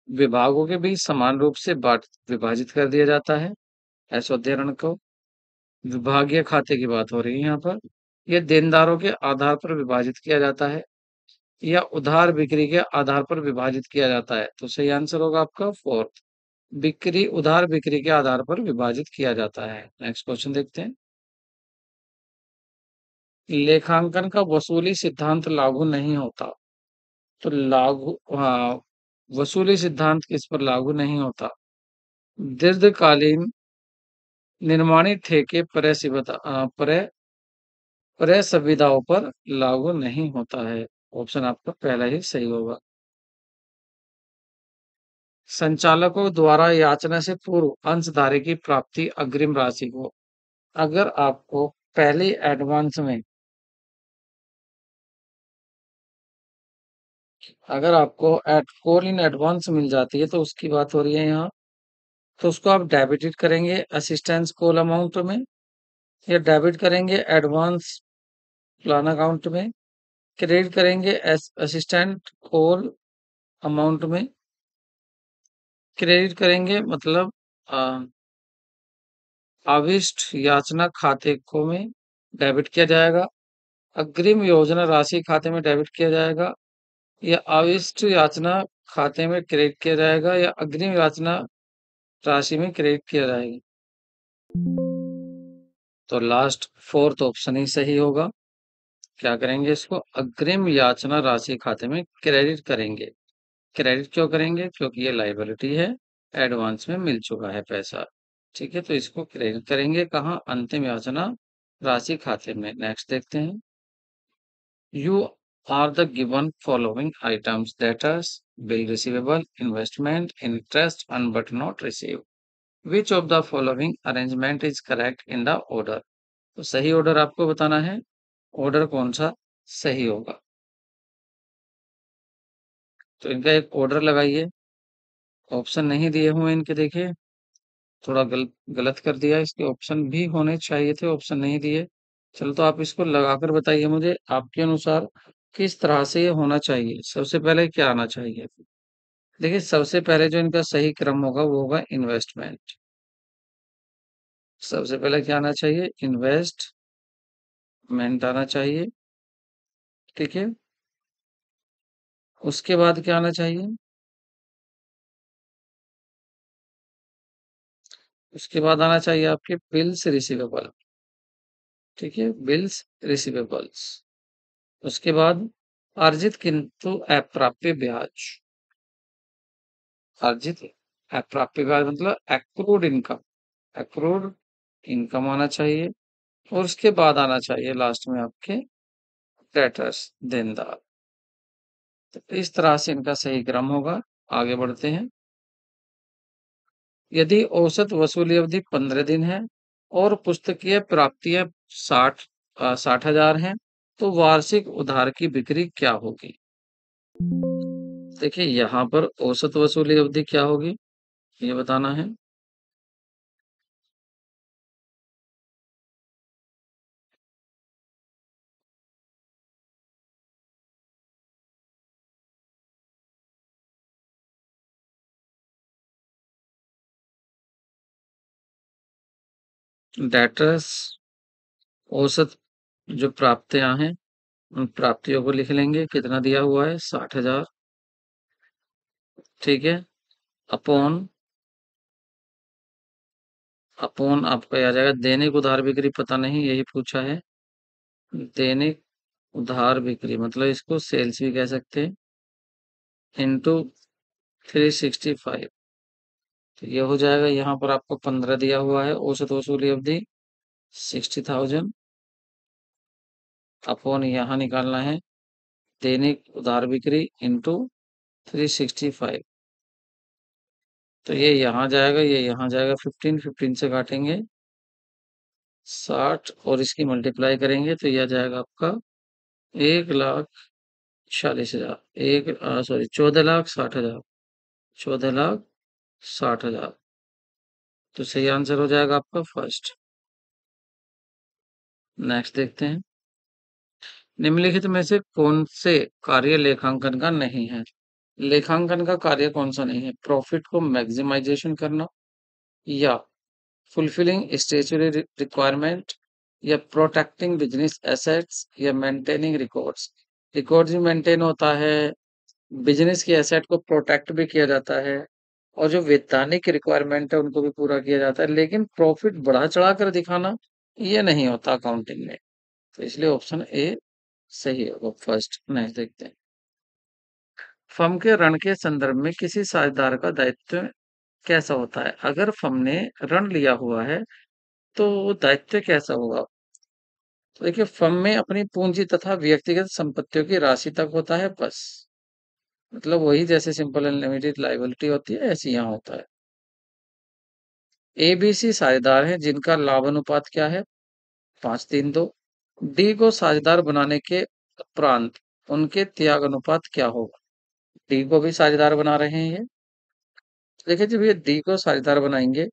विभागों के बीच समान रूप से बांट विभाजित कर दिया जाता है। ऐसोध्य ऋण को विभागीय खाते की बात हो रही है यहाँ पर। यह देनदारों के आधार पर विभाजित किया जाता है या उधार बिक्री के आधार पर विभाजित किया जाता है। तो सही आंसर होगा आपका फोर्थ, बिक्री उधार बिक्री के आधार पर विभाजित किया जाता है। नेक्स्ट क्वेश्चन देखते हैं, लेखांकन का वसूली सिद्धांत लागू नहीं होता। तो लागू, हाँ, वसूली सिद्धांत किस पर लागू नहीं होता? दीर्घकालीन निर्माणी ठेके क्रय सुविधाओं पर लागू नहीं होता है। ऑप्शन आपका पहला ही सही होगा। संचालकों द्वारा याचना से पूर्व अंशधारी की प्राप्ति अग्रिम राशि को, अगर आपको पहले एडवांस में, अगर आपको एट कॉल इन एडवांस मिल जाती है तो उसकी बात हो रही है यहाँ, तो उसको आप डेबिटेड करेंगे असिस्टेंस कॉल अमाउंट में या डेबिट करेंगे एडवांस प्लान अकाउंट में, क्रेडिट करेंगे असिस्टेंट कॉल अमाउंट में। क्रेडिट करेंगे मतलब आविष्ट याचना खाते को में डेबिट किया जाएगा, अग्रिम योजना राशि खाते में डेबिट किया जाएगा, या आविष्ट याचना खाते में क्रेडिट किया जाएगा, या अग्रिम याचना राशि में क्रेडिट किया जाएगा। तो लास्ट फोर्थ ऑप्शन ही सही होगा। क्या करेंगे, इसको अग्रिम याचना राशि खाते में क्रेडिट करेंगे। क्रेडिट क्यों करेंगे? क्योंकि ये लाइबिलिटी है, एडवांस में मिल चुका है पैसा। ठीक है, तो इसको क्रेडिट करेंगे कहाँ? अंतिम याचना राशि खाते में। नेक्स्ट देखते हैं, you are the given following items, debtors, bill receivable, investment, interest earn but not receive, which of the following arrangement is correct in the order? तो सही ऑर्डर आपको बताना है, ऑर्डर कौन सा सही होगा। तो इनका एक ऑर्डर लगाइए, ऑप्शन नहीं दिए हुए इनके, देखिए थोड़ा गलत कर दिया, इसके ऑप्शन भी होने चाहिए थे, ऑप्शन नहीं दिए। चलो तो आप इसको लगाकर बताइए मुझे, आपके अनुसार किस तरह से ये होना चाहिए। सबसे पहले क्या आना चाहिए? देखिए सबसे पहले जो इनका सही क्रम होगा वो होगा इन्वेस्टमेंट। सबसे पहले क्या आना चाहिए? इन्वेस्टमेंट आना चाहिए। ठीक है, उसके बाद क्या आना चाहिए? उसके बाद आना चाहिए आपके बिल्स रिसीवेबल। ठीक है, बिल्स रिसीवेबल्स। उसके बाद अर्जित किंतु अप्राप्य ब्याज। अर्जित अप्राप्य ब्याज मतलब एक्रूड इनकम, एक्रूड इनकम आना चाहिए। और उसके बाद आना चाहिए लास्ट में आपके डेटर्स, देनदार। तो इस तरह से इनका सही क्रम होगा। आगे बढ़ते हैं, यदि औसत वसूली अवधि 15 दिन है और पुस्तकीय प्राप्तियां 60,000 हैं, तो वार्षिक उधार की बिक्री क्या होगी? देखिए यहाँ पर औसत वसूली अवधि क्या होगी ये बताना है। डेटर्स औसत जो प्राप्तियां हैं उन प्राप्तियों को लिख लेंगे, कितना दिया हुआ है? 60,000। ठीक है, अपॉन अपॉन आपका आ जाएगा दैनिक उधार बिक्री, पता नहीं यही पूछा है। दैनिक उधार बिक्री मतलब इसको सेल्स भी कह सकते हैं, इंटू 365। तो ये हो जाएगा, यहाँ पर आपको 15 दिया हुआ है औसत वसूली अवधि 60,000, अपॉन यहाँ निकालना है दैनिक उधार बिक्री इंटू 365। तो ये यहाँ जाएगा, ये यहाँ जाएगा, 15 15 से काटेंगे 60 और इसकी मल्टीप्लाई करेंगे तो यह जाएगा आपका 1,40,000, एक सॉरी 14,60,000, 14,60,000। तो सही आंसर हो जाएगा आपका फर्स्ट। नेक्स्ट देखते हैं, निम्नलिखित में से कौन से कार्य लेखांकन का नहीं है? लेखांकन का कार्य कौन सा नहीं है? प्रॉफिट को मैक्सिमाइजेशन करना, या फुलफिलिंग स्टेचुरी रिक्वायरमेंट, या प्रोटेक्टिंग बिजनेस एसेट्स, या मेंटेनिंग रिकॉर्ड्स। रिकॉर्ड्स भी मेंटेन होता है, बिजनेस की एसेट को प्रोटेक्ट भी किया जाता है, और जो वैधानिक रिक्वायरमेंट है उनको भी पूरा किया जाता है, लेकिन प्रॉफिट बढ़ा चढ़ा कर दिखाना ये नहीं होता अकाउंटिंग में। तो इसलिए ऑप्शन ए सही होगा फर्स्ट। नेक्स्ट देखते हैं, फर्म के ऋण के संदर्भ में किसी साझेदार का दायित्व कैसा होता है? अगर फर्म ने ऋण लिया हुआ है तो वो दायित्व कैसा होगा? तो देखिए, फर्म में अपनी पूंजी तथा व्यक्तिगत संपत्तियों की राशि तक होता है बस। मतलब वही जैसे सिंपल एंड लिमिटेड लायबिलिटी होती है, ऐसे यहाँ होता है। एबीसी साझेदार हैं जिनका लाभ अनुपात क्या है? 5:3:2। डी को साझेदार बनाने के उपरांत उनके त्याग अनुपात क्या होगा? डी को भी साझेदार बना रहे हैं ये। देखिए, जब ये डी को साझेदार बनाएंगे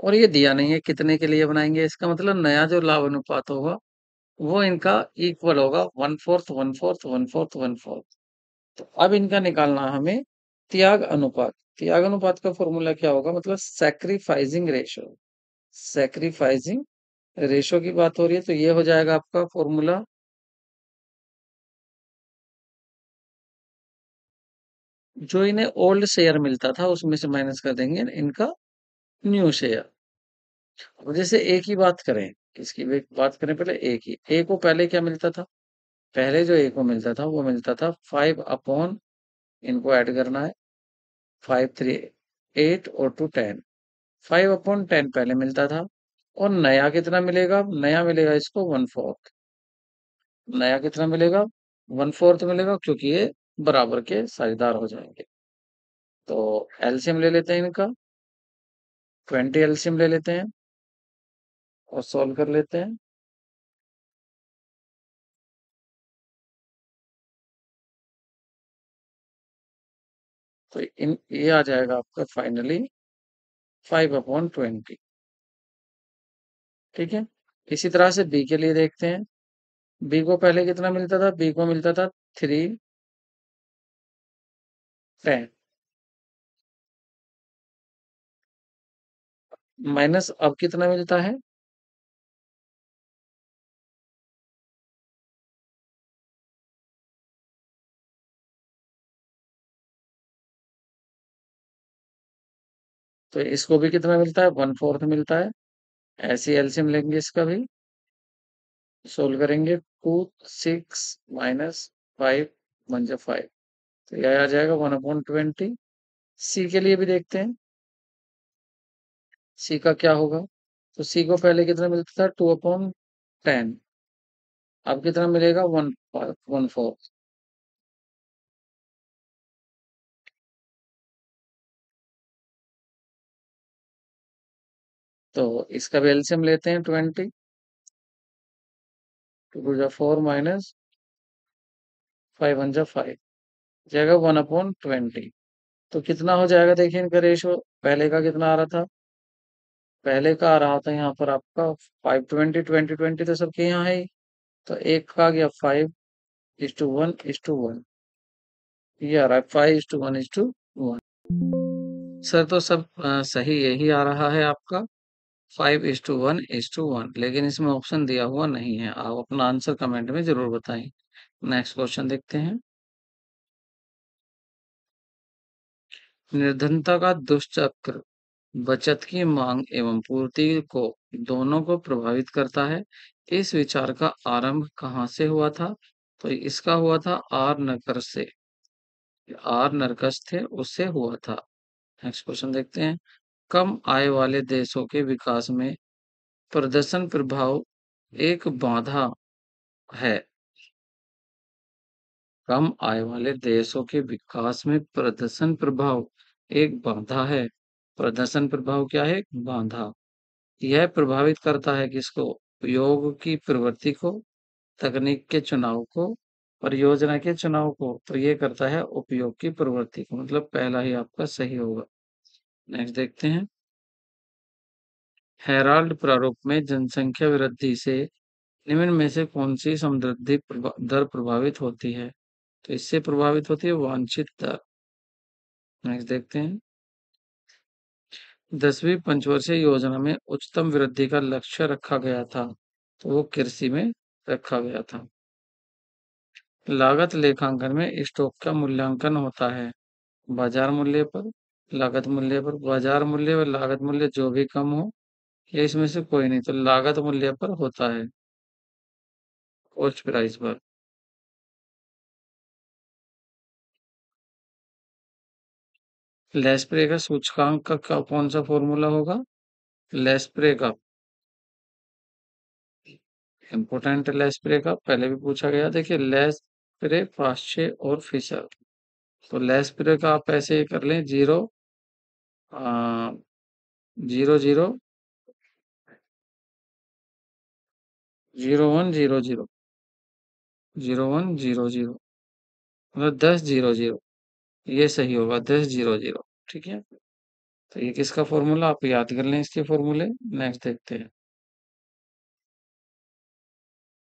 और ये दिया नहीं है कितने के लिए बनाएंगे, इसका मतलब नया जो लाभ अनुपात होगा वो इनका इक्वल होगा 1/4 1/4 1/4 1/4। तो अब इनका निकालना है हमें त्याग अनुपात। त्याग अनुपात का फॉर्मूला क्या होगा? मतलब सैक्रिफाइसिंग रेशो। सैक्रिफाइसिंग रेशो की बात हो रही है तो ये हो जाएगा आपका फॉर्मूला, जो इन्हें ओल्ड शेयर मिलता था उसमें से माइनस कर देंगे इनका न्यू शेयर। अब जैसे ए की बात करें, इसकी भी बात करें पहले ए की। ए को पहले क्या मिलता था? पहले जो ए को मिलता था वो मिलता था 5/, इनको ऐड करना है 5 3 8 और 2 10। 5/10 पहले मिलता था, और नया कितना मिलेगा? नया मिलेगा इसको 1/4। नया कितना मिलेगा? 1/4 मिलेगा, क्योंकि ये बराबर के साझेदार हो जाएंगे। तो एलसीएम ले लेते हैं इनका, 20 एलसीएम ले लेते हैं और सॉल्व कर लेते हैं। तो इन ये आ जाएगा आपका फाइनली 5/20। ठीक है, इसी तरह से बी के लिए देखते हैं। बी को पहले कितना मिलता था? बी को मिलता था 3/10, माइनस अब कितना मिलता है? तो इसको भी कितना मिलता है? 1/4 मिलता है। ऐसे एलसीएम लेंगे इसका भी, सोल्व करेंगे। 2 6 माइनस 5 1 जा 5। तो यह आ जाएगा 1/20। सी के लिए भी देखते हैं, सी का क्या होगा? तो सी को पहले कितना मिलता था? 2/10। अब कितना मिलेगा? 1/4। तो इसका भी एलसीएम लेते हैं 20। 2 जा 4 माइनस 5 1 जा 5, जाएगा 1/20। तो कितना हो जाएगा? देखिए इनका रेशो पहले का कितना आ रहा था? पहले का आ रहा था यहाँ पर आपका 5 20 20 20, तो सबके यहाँ है ही। तो एक का आ गया 5:1:1। ये आ रहा है 5:1:1। सर तो सब सही यही आ रहा है आपका 5:1:1, लेकिन इसमें ऑप्शन दिया हुआ नहीं है। आप अपना आंसर कमेंट में जरूर बताएं। नेक्स्ट क्वेश्चन देखते हैं, निर्धनता का दुष्चक्र बचत की मांग एवं पूर्ति को दोनों को प्रभावित करता है। इस विचार का आरंभ कहाँ से हुआ था? तो इसका हुआ था आर नरकस से। आर नरकस थे, उससे हुआ था। नेक्स्ट क्वेश्चन देखते हैं। कम आय वाले देशों के विकास में प्रदर्शन प्रभाव एक बाधा है। कम आय वाले देशों के विकास में प्रदर्शन प्रभाव एक बाधा है। प्रदर्शन प्रभाव क्या है? बाधा। यह प्रभावित करता है किसको? उपयोग की प्रवृत्ति को, तकनीक के चुनाव को, परियोजना के चुनाव को। तो ये करता है उपयोग की प्रवृत्ति को, मतलब पहला ही आपका सही होगा। नेक्स्ट देखते हैं। हेराल्ड प्रारूप में जनसंख्या वृद्धि से निम्न में से कौन सी समृद्धि दर प्रभावित होती है? तो इससे प्रभावित होती है वांछित दर। नेक्स्ट देखते हैं। 10वीं पंचवर्षीय योजना में उच्चतम वृद्धि का लक्ष्य रखा गया था, तो वो कृषि में रखा गया था। लागत लेखांकन में स्टॉक का मूल्यांकन होता है बाजार मूल्य पर, लागत मूल्य पर। बाजार मूल्य और लागत मूल्य जो भी कम हो, या इसमें से कोई नहीं, तो लागत मूल्य पर होता है, कॉस्ट प्राइस पर। लेस्प्रे का सूचकांक का कौन सा फॉर्मूला होगा? लेस्प्रे का, इम्पोर्टेंट लेस्प्रे का पहले भी पूछा गया। देखिए लेस्प्रे, फास्चे और फिशर। तो लेस्प्रे का आप ऐसे ही कर लें, 0 0 0 0 1 0 0 0 1 0 0, मतलब 10 0 0, ये सही होगा 10 0 0। ठीक है, तो ये किसका फॉर्मूला? आप याद कर लें इसके फॉर्मूले। नेक्स्ट देखते हैं।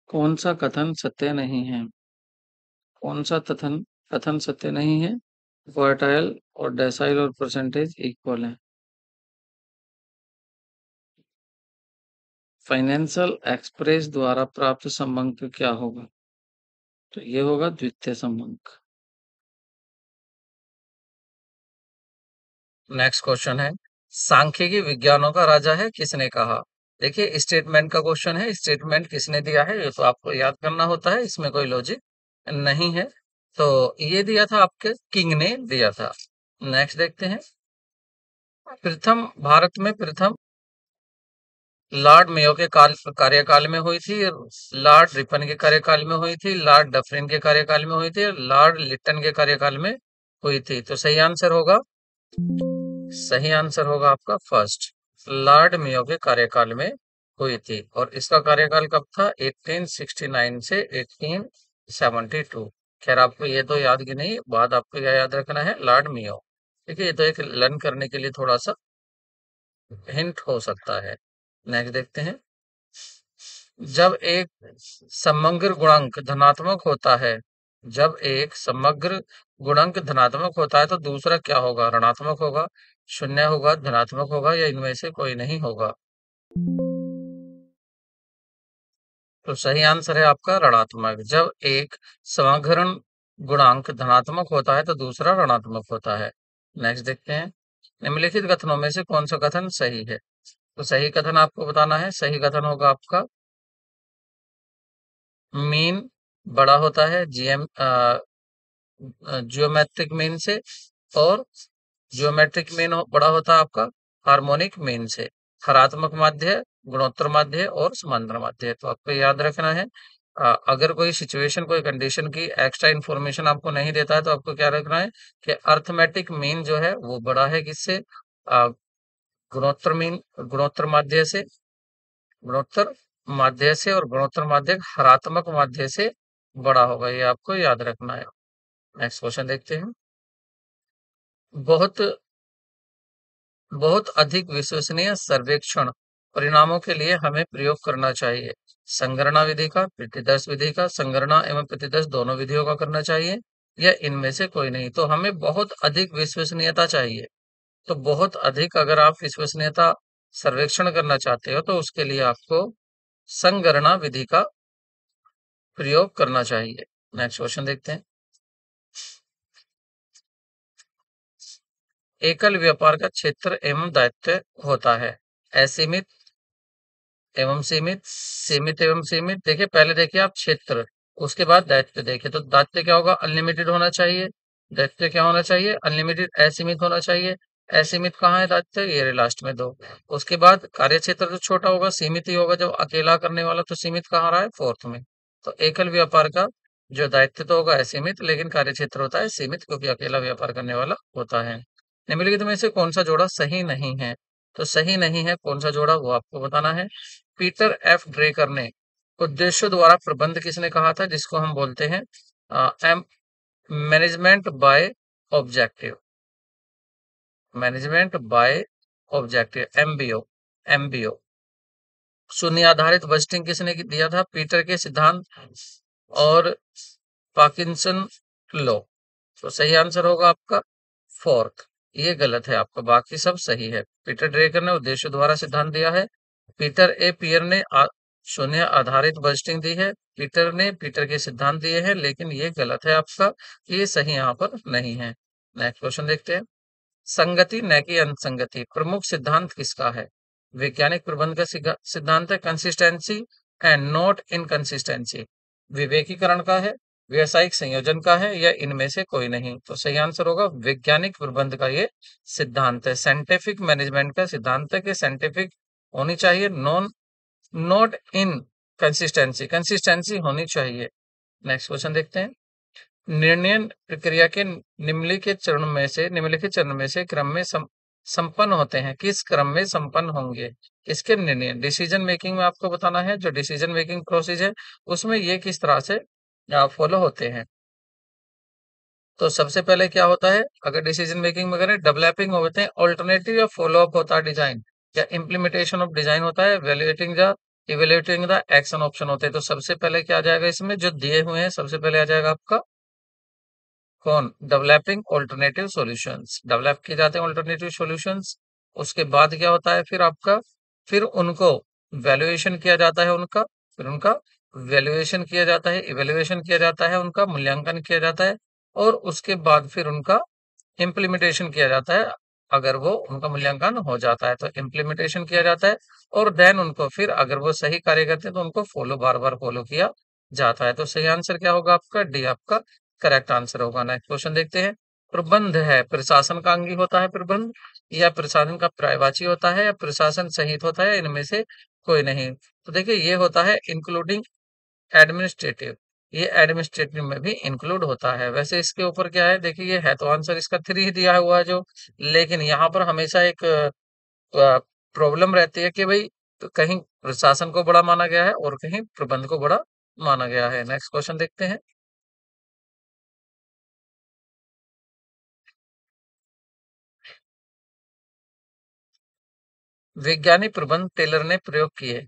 कौन सा कथन सत्य नहीं है? कौन सा कथन कथन सत्य नहीं है? क्वार्टाइल और डेसाइल और परसेंटेज इक्वल है। फाइनेंशियल एक्सप्रेस द्वारा प्राप्त संबंध क्या होगा? तो ये होगा द्वितीय संबंध। नेक्स्ट क्वेश्चन है। सांख्यिकी विज्ञानों का राजा है, किसने कहा? देखिए स्टेटमेंट का क्वेश्चन है, स्टेटमेंट किसने दिया है ये तो आपको याद करना होता है, इसमें कोई लॉजिक नहीं है। तो ये दिया था आपके किंग ने दिया था। नेक्स्ट देखते हैं। प्रथम भारत में प्रथम लॉर्ड मेयो के कार्यकाल में हुई थी, लॉर्ड रिपन के कार्यकाल में हुई थी, लॉर्ड डफरिन के कार्यकाल में हुई थी, लॉर्ड लिट्टन के कार्यकाल में हुई थी। तो सही आंसर होगा, सही आंसर होगा आपका फर्स्ट, लॉर्ड मेयो के कार्यकाल में हुई थी। और इसका कार्यकाल कब था? 1869 से 1872। खैर आपको ये तो याद की नहीं, बात आपको क्या याद रखना है? Lord Mayo. ठीक है, ये तो एक लर्न करने के लिए थोड़ा सा हिंट हो सकता है। नेक्स्ट देखते हैं। जब एक समग्र गुणांक धनात्मक होता है, जब एक समग्र गुणांक धनात्मक होता है तो दूसरा क्या होगा? ऋणात्मक होगा, शून्य होगा, धनात्मक होगा, या इनमें से कोई नहीं होगा। तो सही आंसर है आपका ऋणात्मक। जब एक समग्र गुणांक धनात्मक होता है तो दूसरा ऋणात्मक होता है। नेक्स्ट देखते हैं। निम्नलिखित कथनों में से कौन सा कथन सही है? तो सही कथन आपको बताना है। सही कथन होगा आपका मीन बड़ा होता है जियोमेट्रिक मीन से, और जियोमेट्रिक मीन बड़ा होता है आपका हार्मोनिक मीन से। हरात्मक माध्य, गुणोत्तर माध्य और समांतर माध्य। तो आपको याद रखना है। अगर कोई सिचुएशन, कोई कंडीशन की एक्स्ट्रा इंफॉर्मेशन आपको नहीं देता है तो आपको क्या रखना है कि अर्थमेटिक मीन जो है वो बड़ा है किससे? अ, गुणोत्तर मीन, गुणोत्तर माध्य से, गुणोत्तर माध्य से, और गुणोत्तर माध्य हरात्मक माध्य से बड़ा होगा, ये आपको याद रखना है। नेक्स्ट क्वेश्चन देखते हैं। बहुत बहुत अधिक विश्वसनीय सर्वेक्षण परिणामों के लिए हमें प्रयोग करना चाहिए संगणना विधि का, प्रतिदर्श विधि का। संगणना एवं प्रतिदर्श दोनों विधियों का करना चाहिए, या इनमें से कोई नहीं। तो हमें बहुत अधिक विश्वसनीयता चाहिए। तो बहुत अधिक अगर आप विश्वसनीयता सर्वेक्षण करना चाहते हो तो उसके लिए आपको संगणना विधि का प्रयोग करना चाहिए। नेक्स्ट क्वेश्चन देखते हैं। एकल व्यापार का क्षेत्र एवं दायित्व होता है? असीमित एवं सीमित, सीमित एवं सीमित। देखिए पहले देखिए आप क्षेत्र, उसके बाद दायित्व देखिए, तो दायित्व क्या होगा? अनलिमिटेड होना चाहिए। दायित्व क्या होना चाहिए? अनलिमिटेड। असीमित होना चाहिए। असीमित कहाँ है दायित्व? ये रहे लास्ट में दो। उसके बाद कार्य क्षेत्र जो छोटा होगा सीमित ही होगा, जब अकेला करने वाला, तो सीमित कहाँ रहा है? फोर्थ में। तो एकल व्यापार का जो दायित्व तो होगा असीमित, लेकिन कार्य क्षेत्र होता है सीमित, क्योंकि अकेला व्यापार करने वाला होता है। निम्नलिखित में से कौन सा जोड़ा सही नहीं है? तो सही नहीं है कौन सा जोड़ा, वो आपको बताना है। पीटर एफ ड्रेकर ने उद्देश्यों द्वारा प्रबंध किसने कहा था, जिसको हम बोलते हैं M management by objective, management by objective, MBO, MBO. शून्य आधारित बजटिंग किसने दिया था? पीटर के सिद्धांत और पार्किंसन लॉ। तो सही आंसर होगा आपका फोर्थ। ये गलत है आपका, बाकी सब सही है। पीटर ड्रेकर ने उद्देश्य द्वारा सिद्धांत दिया है। पीटर ए पियर ने शून्य आधारित बजटिंग दी है। पीटर के सिद्धांत दिए हैं, लेकिन ये गलत है आपका, ये सही यहाँ पर नहीं है। नेक्स्ट क्वेश्चन देखते हैं। संगति न कि अंतसंगति प्रमुख सिद्धांत किसका है? वैज्ञानिक प्रबंध का सिद्धांत है कंसिस्टेंसी एंड नॉट इनकंसिस्टेंसी। विवेकीकरण का है, व्यवसायिक संयोजन का है, या इनमें से कोई नहीं? तो सही आंसर होगा वैज्ञानिक प्रबंध का ये सिद्धांत है। साइंटिफिक मैनेजमेंट का सिद्धांत है कि साइंटिफिक होनी चाहिए, नॉट इन कंसिस्टेंसी, कंसिस्टेंसी होनी चाहिए। नेक्स्ट क्वेश्चन देखते हैं। निर्णय प्रक्रिया के निम्नलिखित चरण में से क्रम में संपन्न होते हैं, किस क्रम में संपन्न होंगे? इसके निर्णय डिसीजन मेकिंग में आपको बताना है, जो डिसीजन मेकिंग प्रोसेस है उसमें ये किस तरह से फॉलो होते हैं। तो सबसे पहले क्या होता है, अगर डिसीजन मेकिंग में करें, डेवलपिंग होते हैं, ऑल्टरनेटिव या फॉलो अप होता है डिजाइन, या इम्प्लीमेंटेशन ऑफ डिजाइन होता है, इवेल्युएटिंग द एक्शन ऑप्शन होते हैं। तो सबसे पहले क्या आ जाएगा इसमें, जो दिए हुए हैं, सबसे पहले आ जाएगा आपका कौन? डेवलपिंग ऑल्टरनेटिव सॉल्यूशंस, डेवलप किए जाते हैं ऑल्टरनेटिव सॉल्यूशंस। उसके बाद क्या होता है फिर आपका, फिर उनको वैल्यूएशन किया जाता है, फिर उनका वैल्यूएशन किया जाता है, इवेल्युएशन किया जाता है, उनका मूल्यांकन किया जाता है, और उसके बाद फिर उनका इम्प्लीमेंटेशन किया जाता है। अगर वो उनका मूल्यांकन हो जाता है तो इम्प्लीमेंटेशन किया जाता है, और देन उनको फिर अगर वो सही कार्य करते हैं तो उनको बार बार फॉलो किया जाता है। तो सही आंसर क्या होगा आपका? डी आपका करेक्ट आंसर होगा। नेक्स्ट क्वेश्चन देखते हैं। प्रबंध है प्रशासन का अंगी होता है प्रबंध, या प्रशासन का पर्यायवाची होता है, या प्रशासन सहित होता है, इनमें से कोई नहीं? तो देखिए ये होता है इंक्लूडिंग एडमिनिस्ट्रेटिव, ये एडमिनिस्ट्रेटिव में भी इंक्लूड होता है। वैसे इसके ऊपर क्या है, देखिए ये है तो आंसर इसका 3 ही दिया हुआ है जो, लेकिन यहाँ पर हमेशा एक प्रॉब्लम रहती है कि भाई तो कहीं प्रशासन को बड़ा माना गया है और कहीं प्रबंध को बड़ा माना गया है। नेक्स्ट क्वेश्चन देखते हैं। वैज्ञानिक प्रबंध टेलर ने प्रयोग किए,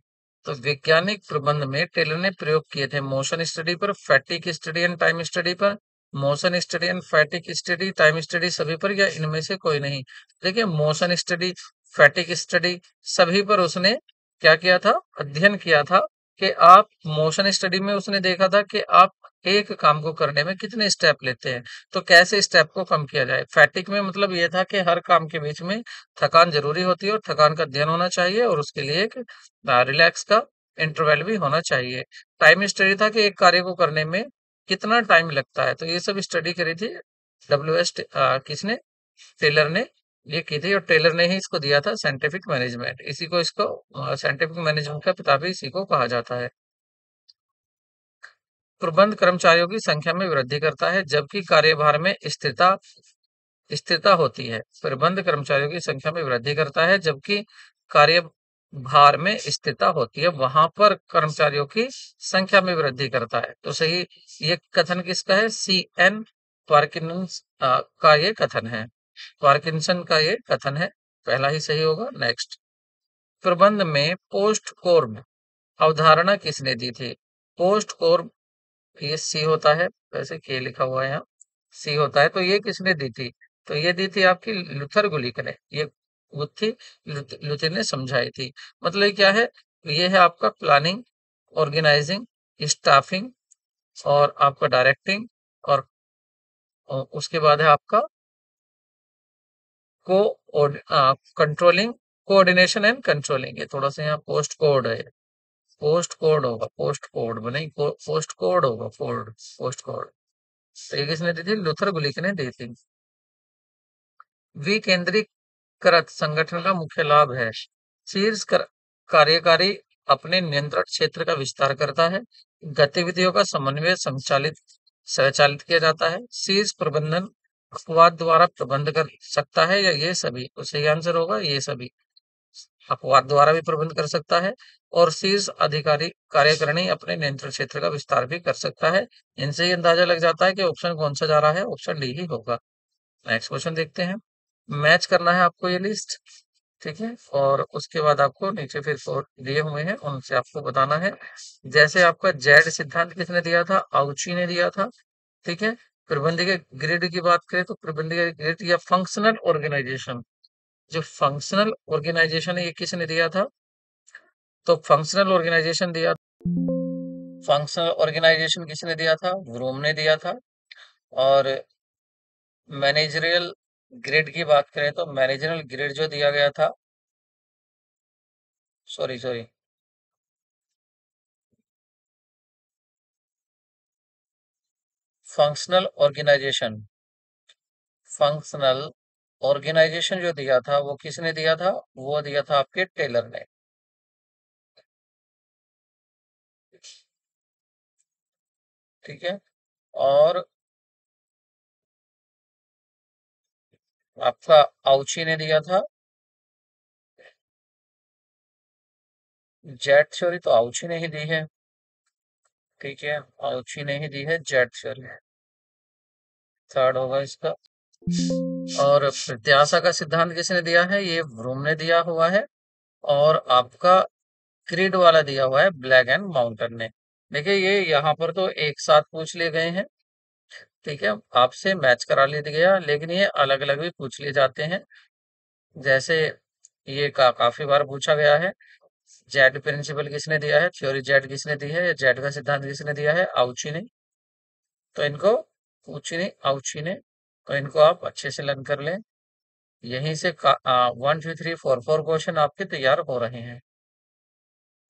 तो वैज्ञानिक प्रबंध में टेलर ने प्रयोग किए थे मोशन स्टडी पर, fatigue study and time study पर, motion study and fatigue study, time study सभी पर, या इनमें से कोई नहीं? देखिए मोशन स्टडी, फैटिक स्टडी सभी पर उसने क्या किया था? अध्ययन किया था कि आप मोशन स्टडी में उसने देखा था कि आप एक काम को करने में कितने स्टेप लेते हैं, तो कैसे स्टेप को कम किया जाए। फैटिक में मतलब ये था कि हर काम के बीच में थकान जरूरी होती है, और थकान का अध्ययन होना चाहिए, और उसके लिए एक रिलैक्स का इंटरवल भी होना चाहिए। टाइम स्टडी था कि एक कार्य को करने में कितना टाइम लगता है, तो ये सब स्टडी करी थी किसने? टेलर ने ये की थी, और टेलर ने ही इसको दिया था साइंटिफिक मैनेजमेंट। इसी को इसको साइंटिफिक मैनेजमेंट का पिता भी इसी को कहा जाता है। प्रबंध कर्मचारियों की संख्या में वृद्धि करता है जबकि कार्यभार में स्थिरता होती है। प्रबंध कर्मचारियों की संख्या में वृद्धि करता है जबकि कार्यभार में स्थिरता होती है, वहां पर कर्मचारियों की संख्या में वृद्धि करता है। तो सही ये कथन किसका है? CN पार्किंसन का ये कथन है, पार्किंसन का ये कथन है, पहला ही सही होगा। नेक्स्ट, प्रबंध में पोस्ट कोर्म अवधारणा किसने दी थी? पोस्ट कोर्म, ये सी होता है, वैसे के लिखा हुआ है यहाँ, सी होता है, तो ये किसने दी थी? तो ये दी थी आपकी लुथर गुलिक ने, ये गुत्थी लुथर ने समझाई थी। मतलब ये क्या है? ये है आपका प्लानिंग, ऑर्गेनाइजिंग, स्टाफिंग, और आपका डायरेक्टिंग, और उसके बाद है आपका को कंट्रोलिंग, कोऑर्डिनेशन एंड कंट्रोलिंग, ये थोड़ा सा यहाँ पोस्ट कोड है, पोस्ट कोड होगा, पोस्ट कोड नहीं, पोस्ट कोड होगा, फोर्ड पोस्ट कोड। तो ये किसने दी थी? लूथर गुलिक ने दी थी। विकेंद्रीकृत संगठन का मुख्य लाभ है, शीर्ष कार्यकारी अपने नियंत्रण क्षेत्र का विस्तार करता है, गतिविधियों का समन्वय संचालित स्वचालित किया जाता है, शीर्ष प्रबंधन अपवाद द्वारा प्रबंध कर सकता है, या ये सभी? तो सही आंसर होगा ये सभी, अपवाद द्वारा भी प्रबंध कर सकता है, और शीर्ष अधिकारी कार्यकारिणी अपने नियंत्रण क्षेत्र का विस्तार भी कर सकता है। इनसे ही अंदाजा लग जाता है कि ऑप्शन कौन सा जा रहा है, ऑप्शन डी ही होगा। नेक्स्ट क्वेश्चन देखते हैं। मैच करना है आपको ये लिस्ट, ठीक है, और उसके बाद आपको नीचे फिर फोर दिए हुए हैं, उनसे आपको बताना है। जैसे आपका जेड सिद्धांत किसने दिया था? आउची ने दिया था, ठीक है। प्रबंधकीय ग्रिड की बात करें तो प्रबंधकीय ग्रिड या फंक्शनल ऑर्गेनाइजेशन, जो फंक्शनल ऑर्गेनाइजेशन है ये किसने दिया था? तो फंक्शनल ऑर्गेनाइजेशन दिया, फंक्शनल ऑर्गेनाइजेशन किसने दिया था? ब्रूम ने दिया था। और मैनेजरियल ग्रिड की बात करें तो मैनेजरियल ग्रिड जो दिया गया था, sorry sorry, functional organisation, functional organisation जो दिया था वो किसने दिया था? वो दिया था आपके टेलर ने, ठीक है। और आपका आउची ने दिया था जेट थ्योरी, तो आउची ने ही दी है, ठीक है, आउची ने ही दी है जेट थ्योरी, थर्ड होगा इसका। और प्रत्याशा का सिद्धांत किसने दिया है? ये ब्रूम ने दिया हुआ है। और आपका क्रीड वाला दिया हुआ है ब्लैक एंड माउंटेन ने। देखिए ये यहाँ पर तो एक साथ पूछ लिए गए हैं, ठीक है, आपसे मैच करा लिया गया, लेकिन ये अलग अलग भी पूछ लिए जाते हैं। जैसे ये काफी बार पूछा गया है, जेड प्रिंसिपल किसने दिया है, थ्योरी जेड किसने दी है, या जेड का सिद्धांत किसने दिया है? आउची ने। तो इनको पूछी नहीं, आउची ने, तो इनको आप अच्छे से लर्न कर लें। यहीं से 1 2 3 4 4 क्वेश्चन आपके तैयार हो रहे हैं।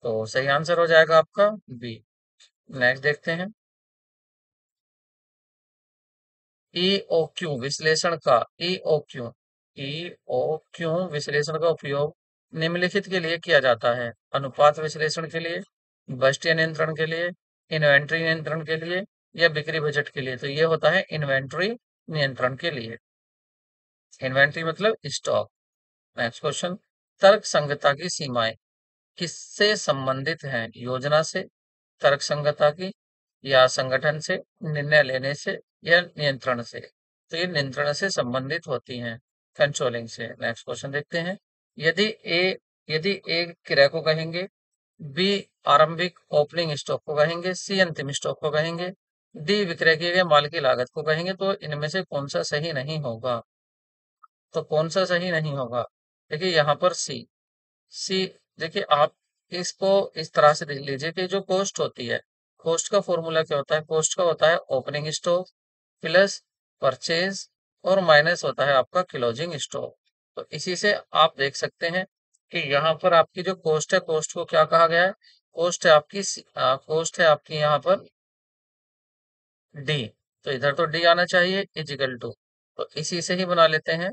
तो सही आंसर हो जाएगा आपका बी। नेक्स्ट देखते हैं। ईओक्यू विश्लेषण का, ईओक्यू, ईओक्यू विश्लेषण का उपयोग निम्नलिखित के लिए किया जाता है? अनुपात विश्लेषण के लिए, बजटीय नियंत्रण के लिए, इन्वेंट्री नियंत्रण के लिए, या बिक्री बजट के लिए? तो ये होता है इन्वेंट्री नियंत्रण के लिए, इन्वेंट्री मतलब स्टॉक। Next question. तर्क संगता की सीमाएं किससे संबंधित हैं? योजना से, तर्क संगता की, या संगठन से, निर्णय लेने से, या नियंत्रण से? तो ये नियंत्रण से संबंधित होती हैं, कंट्रोलिंग से। नेक्स्ट क्वेश्चन देखते हैं। यदि ए यदि ए क्रय को कहेंगे, बी आरंभिक ओपनिंग स्टॉक को कहेंगे, सी अंतिम स्टॉक को कहेंगे, डी विक्रय किए गए माल की लागत को कहेंगे, तो इनमें से कौन सा सही नहीं होगा? तो कौन सा सही नहीं होगा? देखिए यहाँ पर सी, सी, देखिए आप इसको इस तरह से देख लीजिए कि जो कॉस्ट होती है, कॉस्ट का फॉर्मूला क्या होता है? कॉस्ट का होता है ओपनिंग स्टॉक प्लस परचेज, और माइनस होता है आपका क्लोजिंग स्टॉक। तो इसी से आप देख सकते हैं कि यहाँ पर आपकी जो कॉस्ट है, कॉस्ट को क्या कहा गया है? कॉस्ट है आपकी, कॉस्ट है आपकी यहाँ पर डी, तो इधर तो डी आना चाहिए, इजिकल टू, तो इसी से ही बना लेते हैं,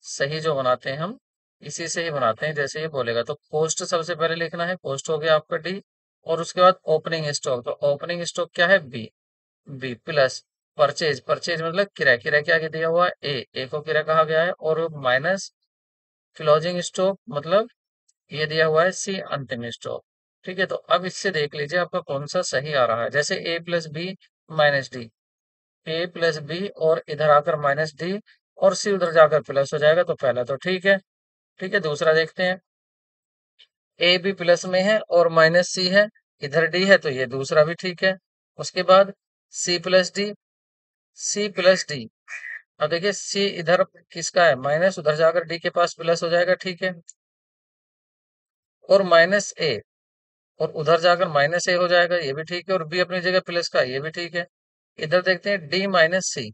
सही जो बनाते हैं हम इसी से ही बनाते हैं, जैसे ये बोलेगा। तो कॉस्ट सबसे पहले लिखना है, कॉस्ट हो गया आपका डी, और उसके बाद ओपनिंग स्टॉक, तो ओपनिंग स्टॉक क्या है? B, B plus purchase, purchase मतलब किराया, किराया क्या दिया हुआ है? ए को किराया कहा गया है, और माइनस क्लोजिंग स्टॉक मतलब ये दिया हुआ है सी, अंतिम स्टॉक। ठीक है, तो अब इससे देख लीजिए आपका कौन सा सही आ रहा है। जैसे ए प्लस बी माइनस डी, ए प्लस बी और इधर आकर माइनस डी, और सी उधर जाकर प्लस हो जाएगा, तो पहला तो ठीक है। ठीक है, दूसरा देखते हैं। ए भी प्लस में है और माइनस सी है, इधर डी है, तो ये दूसरा भी ठीक है। उसके बाद C plus D, C plus D, अब देखिए सी इधर किसका है? माइनस, उधर जाकर डी के पास प्लस हो जाएगा, ठीक है। और माइनस ए, और उधर जाकर माइनस ए हो जाएगा, ये भी ठीक है। और बी अपनी जगह प्लस का, ये भी ठीक है। इधर देखते हैं डी माइनस सी,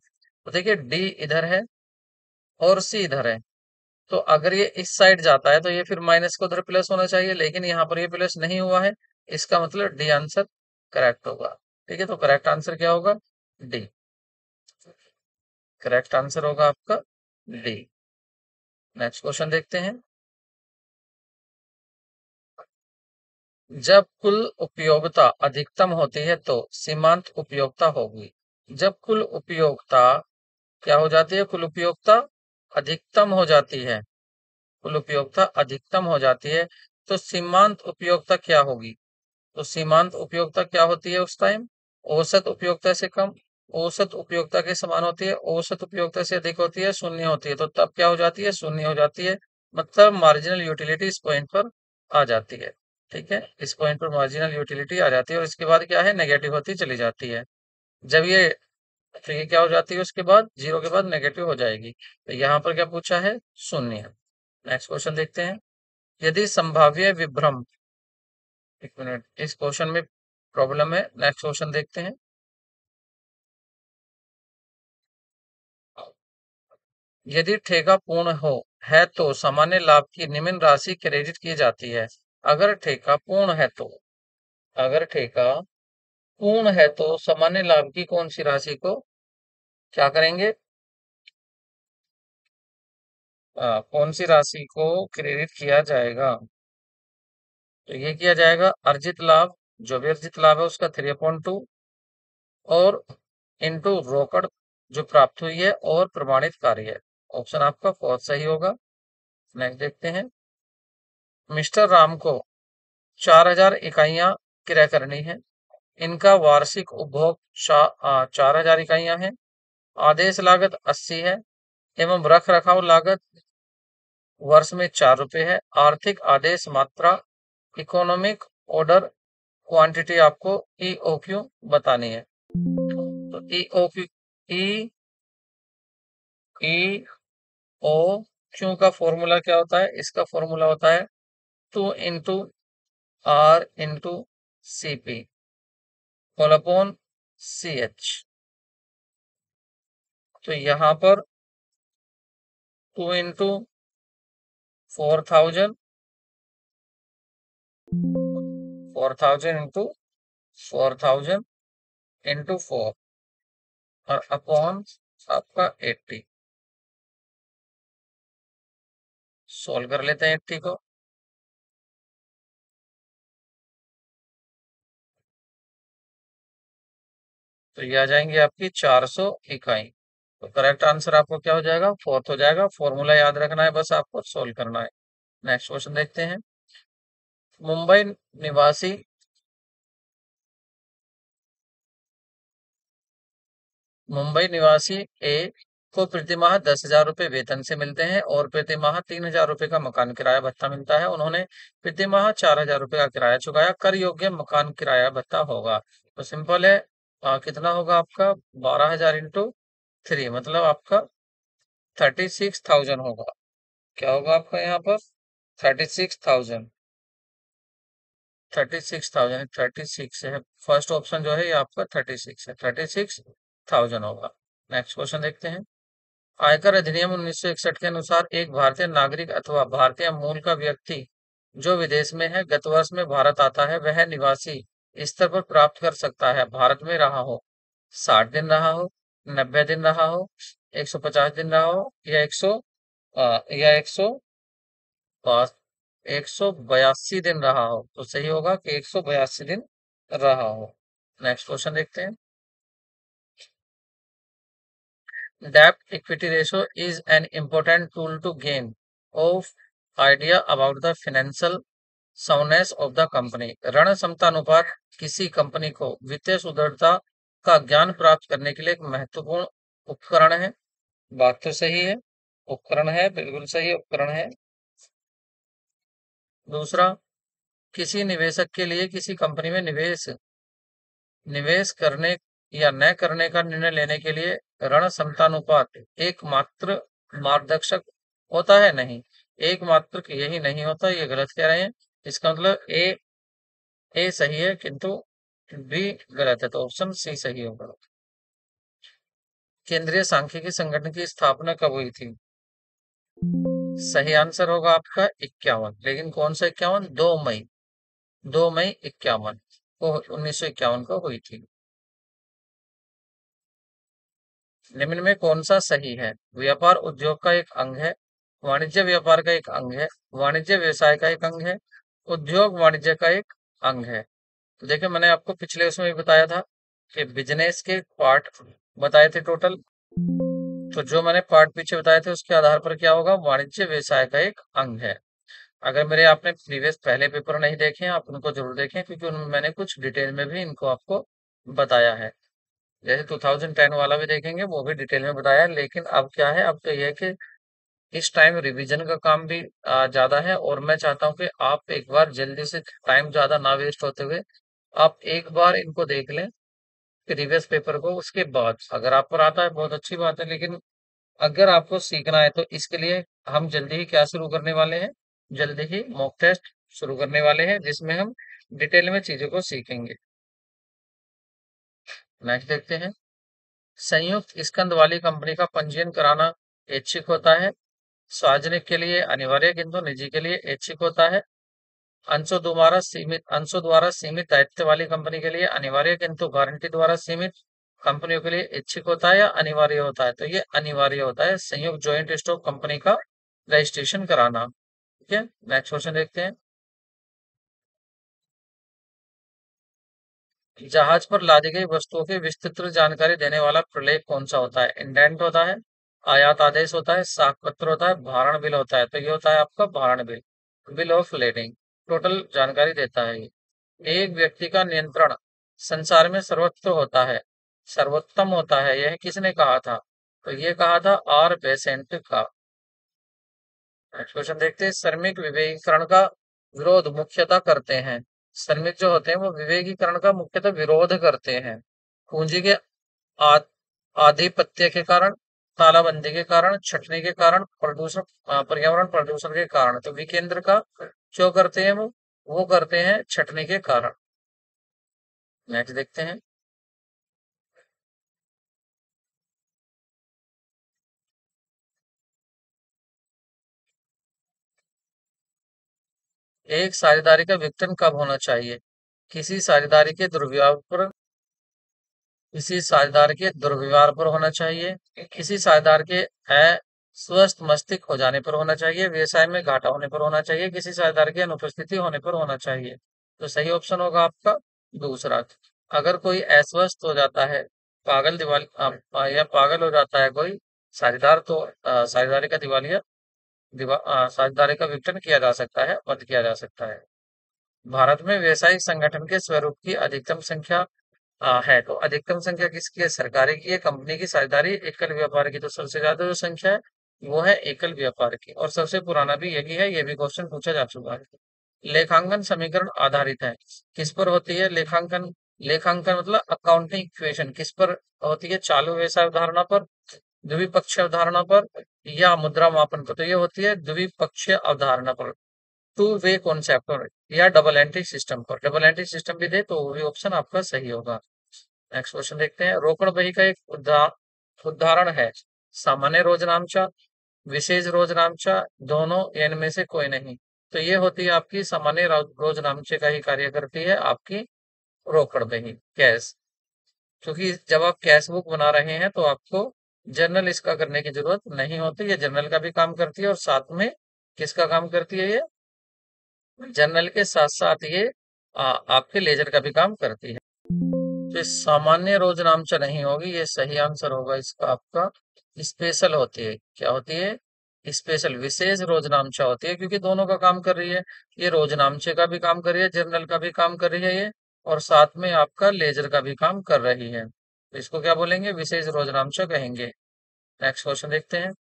तो देखिए डी इधर है और सी इधर है, तो अगर ये इस साइड जाता है तो ये फिर माइनस को उधर प्लस होना चाहिए, लेकिन यहाँ पर ये प्लस नहीं हुआ है, इसका मतलब डी आंसर करेक्ट होगा। ठीक है, तो करेक्ट आंसर क्या होगा? डी। करेक्ट आंसर होगा आपका डी। नेक्स्ट क्वेश्चन देखते हैं। जब कुल उपयोगिता अधिकतम होती है तो सीमांत उपयोगिता होगी। जब कुल उपयोगिता क्या हो जाती है? कुल उपयोगिता अधिकतम हो जाती है। कुल उपयोगिता अधिकतम हो जाती है तो सीमांत उपयोगिता क्या होगी? तो सीमांत उपयोगिता क्या होती है उस टाइम? औसत उपयोगिता से कम, औसत उपयोगिता के समान होती है, औसत उपयोगिता से अधिक होती है, शून्य होती है। तो तब क्या हो जाती है? शून्य हो जाती है। मतलब मार्जिनल यूटिलिटी इस पॉइंट पर आ जाती है। ठीक है, इस पॉइंट पर मार्जिनल यूटिलिटी आ जाती है और इसके बाद क्या है? नेगेटिव होती चली जाती है। जब ये तो ये क्या हो जाती है? उसके बाद जीरो के बाद नेगेटिव हो जाएगी। तो यहाँ पर क्या पूछा है? शून्य। नेक्स्ट क्वेश्चन देखते हैं। यदि संभाव्य विभ्रम, एक मिनट, इस क्वेश्चन में प्रॉब्लम है। नेक्स्ट क्वेश्चन देखते हैं। यदि ठेका पूर्ण हो है तो सामान्य लाभ की निम्न राशि क्रेडिट की जाती है। अगर ठेका पूर्ण है तो, अगर ठेका पूर्ण है तो सामान्य लाभ की कौन सी राशि को क्या करेंगे? कौन सी राशि को क्रेडिट किया जाएगा? तो ये किया जाएगा अर्जित लाभ, जो भी अर्जित लाभ है उसका 3/2 और इनटू रोकड़ जो प्राप्त हुई है और प्रमाणित कार्य है। ऑप्शन आपका फोर्थ सही होगा। नेक्स्ट देखते हैं। मिस्टर राम को 4,000 इकाइयां क्रय करनी है। इनका वार्षिक उपभोग 4,000 इकाइयां है। आदेश लागत 80 है एवं रख रखाव लागत वर्ष में 4 रुपए है। आर्थिक आदेश मात्रा इकोनॉमिक ऑर्डर क्वांटिटी आपको EOQ बतानी है। तो EOQ का फॉर्मूला क्या होता है? इसका फॉर्मूला होता है 2 into R into CP whole upon CH। तो यहाँ पर 2 into 4,000 into 4 और अपॉन आपका 80। सोल्व कर लेते हैं 80 को। तो ये आ जाएंगे आपकी 400 इकाई। तो करेक्ट आंसर आपको क्या हो जाएगा? फोर्थ हो जाएगा। फॉर्मूला याद रखना है, बस आपको सोल्व करना है। नेक्स्ट क्वेश्चन देखते हैं। मुंबई निवासी मुंबई निवासी ए को प्रतिमाह 10,000 रुपए वेतन से मिलते हैं और प्रतिमाह 3,000 रुपए का मकान किराया भत्ता मिलता है। उन्होंने प्रतिमाह 4,000 रुपए का किराया चुकाया। कर योग्य मकान किराया भत्ता होगा। तो सिंपल है। कितना होगा आपका? 12,000 इंटू 3 मतलब आपका 36,000 होगा। क्या होगा आपका यहाँ पर? 36,000। 36,000, 36 है फर्स्ट ऑप्शन जो है ये आपका 36 है। 36,000 होगा। नेक्स्ट क्वेश्चन देखते हैं। आयकर अधिनियम 1961 के अनुसार एक भारतीय नागरिक अथवा भारतीय मूल का व्यक्ति जो विदेश में है गत वर्ष में भारत आता है वह निवासी स्तर पर प्राप्त कर सकता है। भारत में रहा हो, 60 दिन रहा हो, 90 दिन रहा हो, 150 दिन रहा हो या 182 दिन रहा हो। तो सही होगा कि 182 दिन रहा हो। नेक्स्ट क्वेश्चन देखते हैं। Debt equity ratio is an important tool to gain of idea about the financial soundness of the company। ऋण क्षमता अनुपात किसी कंपनी को वित्तीय सुदृढ़ता का ज्ञान प्राप्त करने के लिए एक महत्वपूर्ण उपकरण है। बात तो सही है, उपकरण है, बिल्कुल सही उपकरण है। दूसरा, किसी निवेशक के लिए किसी कंपनी में निवेश निवेश करने या न करने का निर्णय लेने के लिए ऋण क्षमतानुपात एकमात्र मार्गदर्शक होता है? नहीं, एकमात्र यही नहीं होता, ये गलत कह रहे हैं। इसका मतलब ए सही है किंतु बी गलत है, तो ऑप्शन सी सही होगा। केंद्रीय सांख्यिकी संगठन की स्थापना कब हुई थी? सही आंसर होगा आपका 51। लेकिन कौन सा 51? 2 मई, 2 मई 51 को 1951 को हुई थी। निम्न में कौन सा सही है? व्यापार उद्योग का एक अंग है, वाणिज्य व्यापार का एक अंग है, वाणिज्य व्यवसाय का एक अंग है, उद्योग वाणिज्य का एक अंग है। तो देखिए, मैंने आपको पिछले उसमें भी बताया था कि बिजनेस के पार्ट बताए थे टोटल। तो जो मैंने पार्ट पीछे बताए थे उसके आधार पर क्या होगा? वाणिज्य व्यवसाय का एक अंग है। अगर मेरे आपने प्रीवियस पहले पेपर नहीं देखे हैं, आप उनको जरूर देखें, क्योंकि उनमें मैंने कुछ डिटेल में भी इनको आपको बताया है। जैसे 2010 वाला भी देखेंगे, वो भी डिटेल में बताया है। लेकिन अब क्या है, अब तो यह है कि इस टाइम रिवीजन का काम भी ज्यादा है, और मैं चाहता हूँ कि आप एक बार जल्दी से, टाइम ज्यादा ना वेस्ट होते हुए, आप एक बार इनको देख लें प्रीवियस पेपर को। उसके बाद अगर आप पर आता है बहुत अच्छी बात है, लेकिन अगर आपको सीखना है तो इसके लिए हम जल्दी ही क्या शुरू करने वाले हैं? जल्दी ही मॉक टेस्ट शुरू करने वाले हैं, जिसमें हम डिटेल में चीजों को सीखेंगे। नेक्स्ट देखते हैं। संयुक्त स्कंद वाली कंपनी का पंजीयन कराना ऐच्छिक होता है, सार्वजनिक के लिए अनिवार्य किंतु निजी के लिए ऐच्छिक होता है। अंशों द्वारा सीमित दायित्व वाली कंपनी के लिए अनिवार्य किंतु गारंटी द्वारा सीमित कंपनियों के लिए ऐच्छिक होता है या अनिवार्य होता है? तो ये अनिवार्य होता है, संयुक्त जॉइंट स्टॉक कंपनी का रजिस्ट्रेशन कराना। ठीक है, नेक्स्ट क्वेश्चन देखते हैं। जहाज पर लादी गई वस्तुओं की विस्तृत जानकारी देने वाला प्रलेख कौन सा होता है? इंडेंट होता है, आयात आदेश होता है, साख पत्र होता है, भारण बिल होता है? तो ये होता है आपका भारण bill, bill of lading. Total जानकारी देता है ये। एक व्यक्ति का नियंत्रण संसार में सर्वत्र होता है, सर्वोत्तम होता है, यह किसने कहा था? तो ये कहा था आर बेसेंट का। नेक्स्ट क्वेश्चन देखते हैं। श्रमिक विवेकीकरण का विरोध मुख्यतः करते हैं। श्रमिक जो होते हैं वो विवेकीकरण का मुख्यतः विरोध करते हैं। पूंजी के आ- आधिपत्य के कारण, तालाबंदी के कारण, छटनी के कारण, प्रदूषण, पर्यावरण प्रदूषण के कारण। तो विकेंद्र का जो करते हैं वो करते हैं छटनी के कारण। नेक्स्ट देखते हैं। एक साझेदारी का विघटन कब होना चाहिए? किसी साझेदारी के दुर्व्यवहार पर, किसी साझेदार के दुर्व्यवहार पर होना चाहिए, किसी साझेदार के अस्वस्थ मस्तिष्क हो जाने पर होना चाहिए, व्यवसाय में घाटा होने पर होना चाहिए, किसी साझेदार की अनुपस्थिति होने पर होना चाहिए। तो सही ऑप्शन होगा आपका दूसरा। अगर कोई अस्वस्थ हो जाता है, पागल दिवाली या पागल हो जाता है कोई साझेदार, तो साझेदारी का साझेदारी का विघटन किया जा सकता है, बंद किया जा सकता है। भारत में व्यवसायिक संगठन के स्वरूप की अधिकतम संख्या है। तो अधिकतम संख्या किसकी है? सरकारी की है। कंपनी की साझेदारी एकल व्यापार की, तो सबसे ज्यादा जो संख्या है वो है एकल व्यापार की, और सबसे पुराना भी यही है। ये भी क्वेश्चन पूछा जा चुका है। लेखांकन समीकरण आधारित है, किस पर होती है लेखांकन? लेखांकन मतलब अकाउंटिंग इक्वेशन किस पर होती है? चालू व्यवसाय अवधारणा पर, द्विपक्षीय अवधारणा पर, या मुद्रा मापन पर? तो ये होती है द्विपक्षीय अवधारणा पर, टू वे कॉन्सेप्ट पर, या डबल एंट्री सिस्टम पर। डबल एंट्री सिस्टम भी दे तो वो भी ऑप्शन आपका सही होगा। नेक्स्ट क्वेश्चन देखते हैं। रोकड़ बही का एक उदाहरण है सामान्य रोजनामचा, विशेष रोजनामचा, दोनों, या इनमें से कोई नहीं? तो ये होती है आपकी सामान्य रोजनामचे का ही कार्य करती है आपकी रोकड़ बही, कैश। क्योंकि जब आप कैश बुक बना रहे हैं तो आपको जर्नल इसका करने की जरूरत नहीं होती। ये जर्नल का भी काम करती है, और साथ में किसका काम करती है? ये जर्नल के साथ साथ ये आपके लेजर का भी काम करती है। तो ये सामान्य रोजनामचा नहीं होगी, ये सही आंसर होगा इसका आपका स्पेशल होती है। क्या होती है? स्पेशल, विशेष रोजनामचा होती है, क्योंकि दोनों का काम कर रही है। ये रोजनामचे का भी काम कर रही है, जर्नल का भी काम कर रही है ये, और साथ में आपका लेजर का भी काम कर रही है। तो इसको क्या बोलेंगे? विशेष रोजनामचा कहेंगे। नेक्स्ट क्वेश्चन देखते हैं।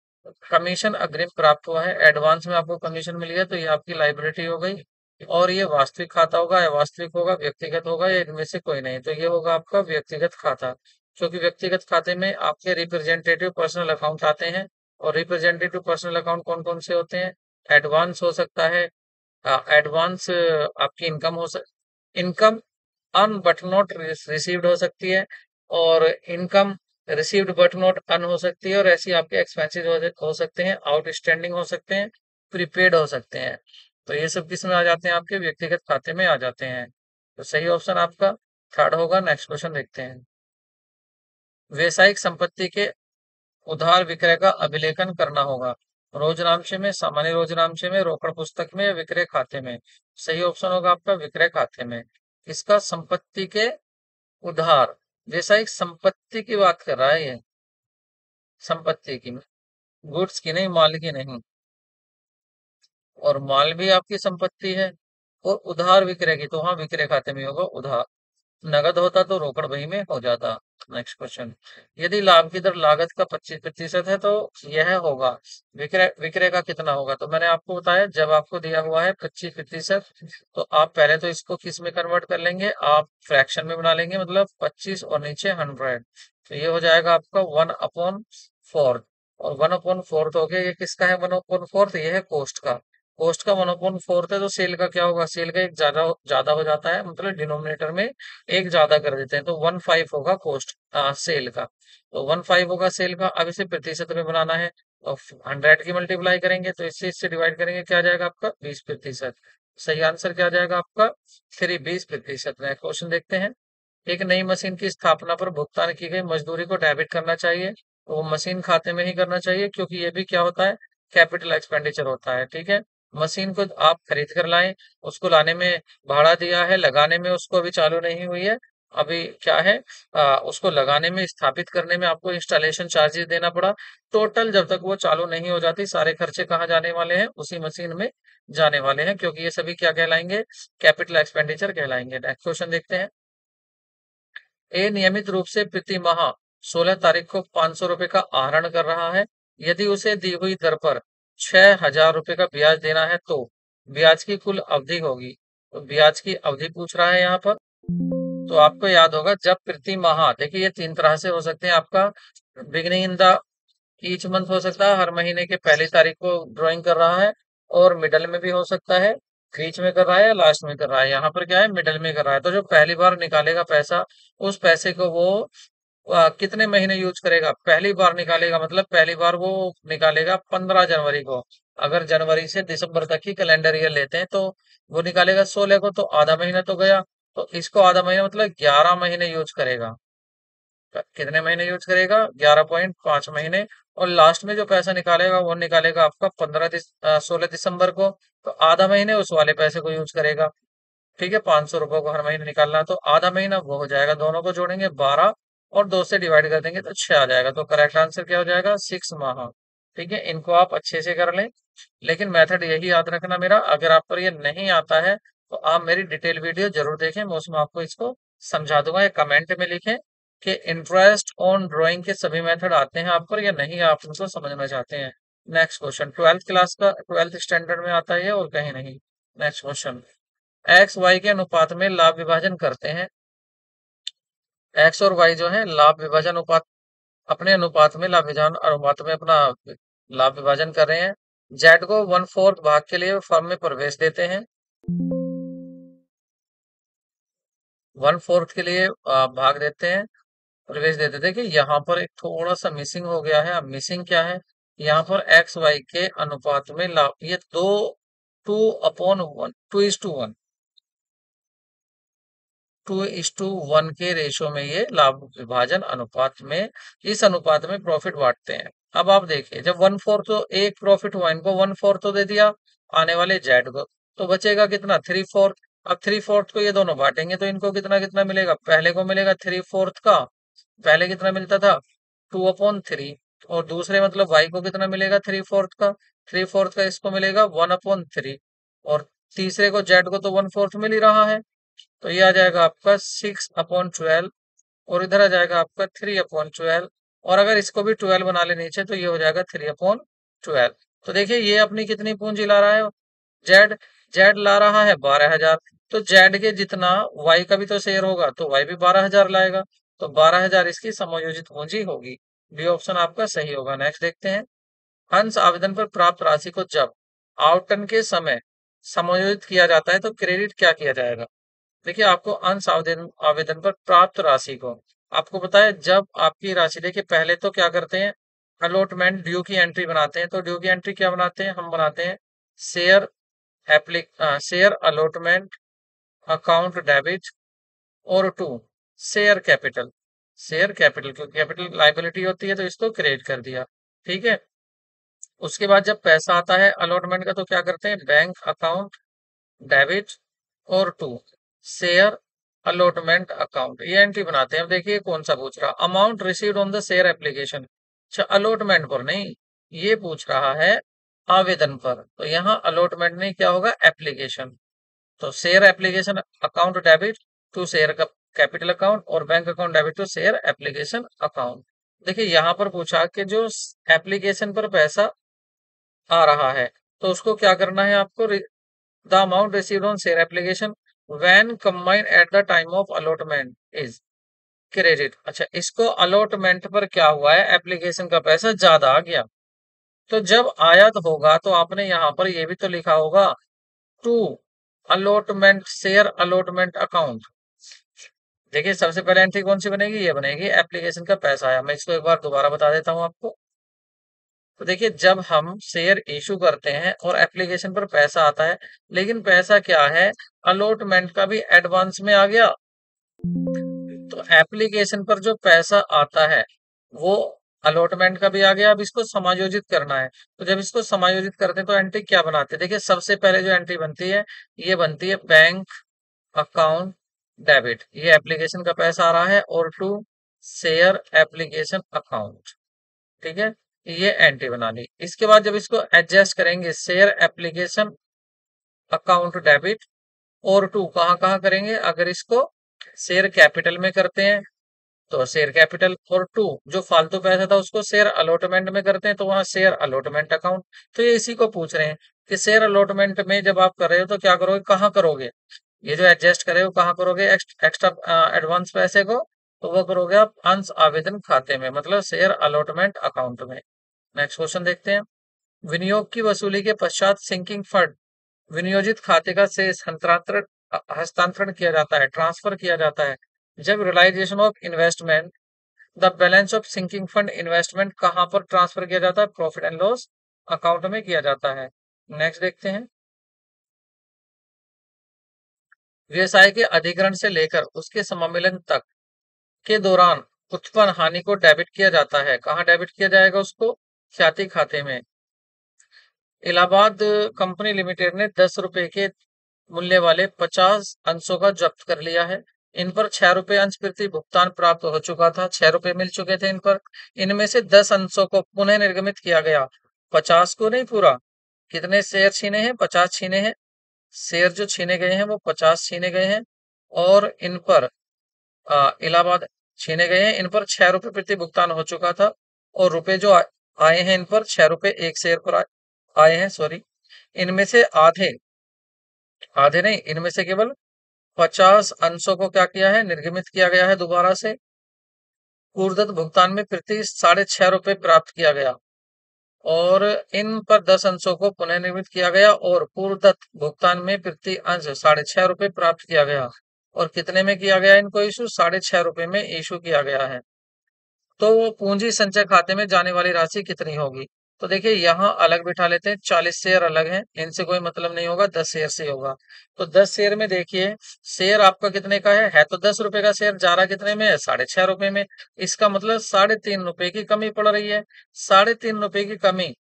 कमीशन अग्रिम प्राप्त हुआ है, एडवांस में आपको कमीशन मिल गया, तो ये आपकी लाइबिलिटी हो गई। और ये वास्तविक खाता होगा या वास्तविक होगा, व्यक्तिगत होगा, या इनमें से कोई नहीं? तो ये होगा आपका व्यक्तिगत खाता, क्योंकि व्यक्तिगत खाते में आपके रिप्रेजेंटेटिव पर्सनल अकाउंट आते हैं। और रिप्रेजेंटेटिव पर्सनल अकाउंट कौन कौन से होते हैं? एडवांस हो सकता है, एडवांस आपकी income earn but not received हो सकती है, और income received but not earn हो सकती है, और ऐसी आपके एक्सपेंसेस हो सकते हैं, आउटस्टैंडिंग हो सकते हैं, प्रीपेड हो सकते हैं। तो ये सब किस में आ जाते हैं? आपके व्यक्तिगत खाते में आ जाते हैं। तो सही ऑप्शन आपका थर्ड होगा। नेक्स्ट क्वेश्चन देखते हैं। व्यवसायिक संपत्ति के उधार विक्रय का अभिलेखन करना होगा। रोजनामचे में, सामान्य रोजनामचे में, रोकड़ पुस्तक में या विक्रय खाते में? सही ऑप्शन होगा आपका विक्रय खाते में। इसका संपत्ति के उधार, व्यवसायिक संपत्ति की बात कर रहा है ये, संपत्ति की, गुड्स की नहीं, माल की नहीं। और माल भी आपकी संपत्ति है और उधार विक्रय की, तो हाँ विक्रय खाते में होगा उधार। नगद होता तो रोकड़ बही में हो जाता। Next question. यदि लाभ की दर लागत का 25% है तो यह होगा, विक्रय विक्रय का कितना होगा? तो मैंने आपको बताया, जब आपको दिया हुआ है 25%, तो आप पहले तो इसको किस में कन्वर्ट कर लेंगे? आप फ्रैक्शन में बना लेंगे, मतलब 25 और नीचे 100। तो ये हो जाएगा आपका 1/4। और 1/4 हो गया, ये किसका है 1/4? ये है कोस्ट का। कोस्ट का 1/4 है, तो सेल का क्या होगा? सेल का एक ज्यादा ज्यादा हो जाता है, मतलब डिनोमिनेटर में एक ज्यादा कर देते हैं, तो 1/5 होगा कोस्ट सेल का। तो 1/5 होगा सेल का। अब इसे प्रतिशत में बनाना है, तो 100 की मल्टीप्लाई करेंगे, तो इससे डिवाइड करेंगे, क्या आ जाएगा आपका? 20%। सही आंसर क्या आ जाएगा आपका? 20%। नेक्स्ट क्वेश्चन देखते हैं। एक नई मशीन की स्थापना पर भुगतान की गई मजदूरी को डेबिट करना चाहिए, तो वो मशीन खाते में ही करना चाहिए, क्योंकि ये भी क्या होता है? कैपिटल एक्सपेंडिचर होता है। ठीक है, मशीन को आप खरीद कर लाए, उसको लाने में भाड़ा दिया है, लगाने में उसको अभी चालू नहीं हुई है, अभी क्या है, उसको लगाने में, स्थापित करने में आपको इंस्टॉलेशन चार्जेस देना पड़ा। टोटल जब तक वो चालू नहीं हो जाती, सारे खर्चे कहाँ जाने वाले हैं? उसी मशीन में जाने वाले हैं, क्योंकि ये सभी क्या कहलाएंगे? कैपिटल एक्सपेंडिचर कहलाएंगे। नेक्स्ट क्वेश्चन देखते हैं। ए नियमित रूप से प्रति माह 16 तारीख को 500 रुपए का आहरण कर रहा है। यदि उसे दी हुई दर पर 6,000 रुपए का ब्याज देना है तो ब्याज की कुल अवधि होगी। तो ब्याज की अवधि पूछ रहा है यहाँ पर। तो आपको याद होगा, जब प्रति माह, देखिए ये तीन तरह से हो सकते हैं आपका। Beginning in the each month हो सकता है, हर महीने के पहली तारीख को ड्राइंग कर रहा है, और मिडल में भी हो सकता है, बीच में कर रहा है या लास्ट में कर रहा है। यहाँ पर क्या है? मिडल में कर रहा है। तो जो पहली बार निकालेगा पैसा, उस पैसे को वो कितने महीने यूज करेगा? पहली बार निकालेगा, मतलब पहली बार वो निकालेगा 15 जनवरी को। अगर जनवरी से दिसंबर तक की कैलेंडर ईयर लेते हैं, तो वो निकालेगा 16 को, तो आधा महीना तो गया। तो इसको आधा महीना मतलब 11 महीने यूज करेगा। कितने महीने यूज करेगा? 11.5 महीने। और लास्ट में जो पैसा निकालेगा, वो निकालेगा आपका 16 दिसंबर को। तो आधा महीने उस वाले पैसे को यूज करेगा। ठीक है, 500 रुपए को हर महीने निकालना है, तो आधा महीना वो हो जाएगा। दोनों को जोड़ेंगे 12 और 2 से डिवाइड कर देंगे तो 6 आ जाएगा। तो करेक्ट आंसर क्या हो जाएगा? 6 माह। ठीक है, इनको आप अच्छे से कर लें। लेकिन मेथड यही याद रखना मेरा, अगर आप पर ये नहीं आता है तो आप मेरी डिटेल वीडियो जरूर देखें, मैं उसमें आपको इसको समझा दूंगा। या कमेंट में लिखें कि इंटरेस्ट ऑन ड्राइंग के सभी मेथड आते हैं आप पर या नहीं, आप उनको समझना चाहते हैं। नेक्स्ट क्वेश्चन, 12th क्लास का, 12th स्टैंडर्ड में आता है और कहीं नहीं। Next question. एक्स वाई के अनुपात में लाभ विभाजन करते हैं। एक्स और वाई जो है लाभ विभाजन अनुपात, अपने अनुपात में लाभ विभाजन अनुपात में अपना लाभ विभाजन कर रहे हैं। जेड को 1/4 भाग के लिए फर्म में प्रवेश देते हैं। 1/4 के लिए भाग देते हैं, प्रवेश देते थे। कि यहाँ पर एक थोड़ा सा मिसिंग हो गया है। अब मिसिंग क्या है? यहाँ पर एक्स वाई के अनुपात में लाभ, ये दो, 2/1, 2:1, 2:1 के रेशो में ये लाभ विभाजन अनुपात में, इस अनुपात में प्रॉफिट बांटते हैं। अब आप देखिए, जब 1/4, तो एक प्रॉफिट हुआ, इनको 1/4 तो दे दिया आने वाले जेड को, तो बचेगा कितना? 3/4। अब 3/4 को ये दोनों बांटेंगे, तो इनको कितना कितना मिलेगा? पहले को मिलेगा 3/4 का, पहले कितना मिलता था? 2/3। और दूसरे मतलब वाई को कितना मिलेगा? 3/4 का, 3/4 का इसको मिलेगा 1/3। और तीसरे को जेड को तो 1/4 मिल ही रहा है, तो ये आ जाएगा आपका 6/12। और इधर आ जाएगा आपका 3/12। और अगर इसको भी 12 बना ले नीचे, तो ये हो जाएगा 3/12। तो देखिए ये अपनी कितनी पूंजी ला रहा है? जेड, जेड ला रहा है 12,000। तो जेड के जितना वाई का भी तो शेयर होगा, तो वाई भी 12,000 लाएगा। तो 12,000 इसकी समायोजित पूंजी होगी। बी ऑप्शन आपका सही होगा। नेक्स्ट देखते हैं। हंस आवेदन पर प्राप्त राशि को जब आवंटन के समय समायोजित किया जाता है, तो क्रेडिट क्या किया जाएगा? देखिए, आपको अंश आवेदन आवेदन पर प्राप्त राशि को, आपको पता है, जब आपकी राशि, देखिए पहले तो क्या करते हैं? अलॉटमेंट ड्यू की एंट्री बनाते हैं। तो ड्यू की एंट्री क्या बनाते हैं? हम बनाते हैं share share allotment account debit, और 2 शेयर कैपिटल। शेयर कैपिटल, क्योंकि कैपिटल लाइबिलिटी होती है तो इसको क्रिएट कर दिया। ठीक है, उसके बाद जब पैसा आता है अलॉटमेंट का तो क्या करते हैं, बैंक अकाउंट डेबिट और 2 शेयर अलॉटमेंट अकाउंट, ये एंट्री बनाते हैं। अब देखिए कौन सा पूछ रहा, amount received on the share application. अच्छा, अलॉटमेंट पर नहीं, ये पूछ रहा है आवेदन पर, तो यहाँ अलॉटमेंट नहीं, क्या होगा, एप्लीकेशन। तो share application account debit to share capital account, और bank account debit to share application account. देखिए यहाँ पर पूछा कि जो एप्लीकेशन पर पैसा आ रहा है तो उसको क्या करना है आपको, the amount received on share application when combined at the time of allotment is credit. अच्छा, इसको अलॉटमेंट पर क्या हुआ है, एप्लीकेशन का पैसा ज्यादा आ गया, तो जब आया तो होगा तो आपने यहाँ पर ये भी तो लिखा होगा to allotment share allotment account. देखिए सबसे पहले एंट्री कौन सी बनेगी, ये बनेगी एप्लीकेशन का पैसा आया। मैं इसको एक बार दोबारा बता देता हूँ आपको। तो देखिए जब हम शेयर इशू करते हैं और एप्लीकेशन पर पैसा आता है, लेकिन पैसा क्या है, अलॉटमेंट का भी एडवांस में आ गया, तो एप्लीकेशन पर जो पैसा आता है वो अलॉटमेंट का भी आ गया। अब इसको समायोजित करना है, तो जब इसको समायोजित करते हैं तो एंट्री क्या बनाते हैं, देखिए सबसे पहले जो एंट्री बनती है ये बनती है बैंक अकाउंट डेबिट, ये एप्लीकेशन का पैसा आ रहा है, और टू शेयर एप्लीकेशन अकाउंट। ठीक है, ये एंट्री बना ली। इसके बाद जब इसको एडजस्ट करेंगे, शेयर एप्लीकेशन अकाउंट डेबिट और टू कहाँ कहाँ करेंगे, अगर इसको शेयर कैपिटल में करते हैं तो शेयर कैपिटल, और टू जो फालतू पैसा था उसको शेयर अलॉटमेंट में करते हैं तो वहां शेयर अलॉटमेंट अकाउंट। तो ये इसी को पूछ रहे हैं कि शेयर अलॉटमेंट में जब आप कर रहे हो तो क्या करोगे, कहाँ करोगे, ये जो एडजस्ट करे हो कहाँ करोगे, एक्स्ट्रा एडवांस पैसे को, तो वो करोगे आप अंश आवेदन खाते में, मतलब शेयर अलॉटमेंट अकाउंट में। नेक्स्ट क्वेश्चन देखते हैं, विनियोग की वसूली के पश्चात सिंकिंग फंड विनियोजित खाते का शेष हस्तांतरण हस्तांतरण किया जाता है, ट्रांसफर किया जाता है जब realisation of investment, the balance of sinking fund investment कहां पर ट्रांसफर किया जाता है, प्रॉफिट एंड लॉस अकाउंट में किया जाता है। नेक्स्ट देखते हैं, व्यवसाय के अधिग्रहण से लेकर उसके समामेलन तक के दौरान उत्पन्न हानि को डेबिट किया जाता है, कहां डेबिट किया जाएगा उसको, ख्याति खाते में। इलाहाबाद कंपनी लिमिटेड ने 10 रुपए के मूल्य वाले 50 अंशों का जब्त कर लिया है। इन पर 6 रुपए अंश प्रति भुगतान प्राप्त हो चुका था, 6 रुपए मिल चुके थे इन पर। इनमें से 10 अंशों को पुनः निर्गमित किया गया, 50 को नहीं पूरा। कितने शेयर छीने हैं, 50 छीने हैं, शेयर जो छीने गए हैं वो 50 छीने गए हैं, और इन पर इलाहाबाद छीने गए हैं, इन पर 6 रुपए प्रति भुगतान हो चुका था, और रुपए जो आए हैं इन पर 6 रुपए एक शेयर पर आए हैं, सॉरी। इनमें से आधे आधे नहीं, इनमें से केवल 50 अंशों को क्या किया है, निर्गमित किया गया है दोबारा से। पूर्वदत्त भुगतान में प्रति 6.5 रुपए प्राप्त किया गया, और इन पर 10 अंशों को पुनः निर्मित किया गया, और पूर्वदत्त भुगतान में प्रति अंश 6.5 रुपए प्राप्त किया गया। और कितने में किया गया इनको इशू, 6.5 रुपए में इशू किया गया है। तो वो पूंजी संचय खाते में जाने वाली राशि कितनी होगी, तो देखिए यहाँ अलग बिठा लेते हैं, 40 शेयर अलग हैं, इनसे कोई मतलब नहीं होगा, 10 शेयर से होगा। तो 10 शेयर में देखिए शेयर आपका कितने का है तो 10 रुपए का शेयर, जा रहा कितने में है, 6.5 रुपए में। इसका मतलब 3.5 रुपए की कमी पड़ रही है, 3.5 रुपए की कमी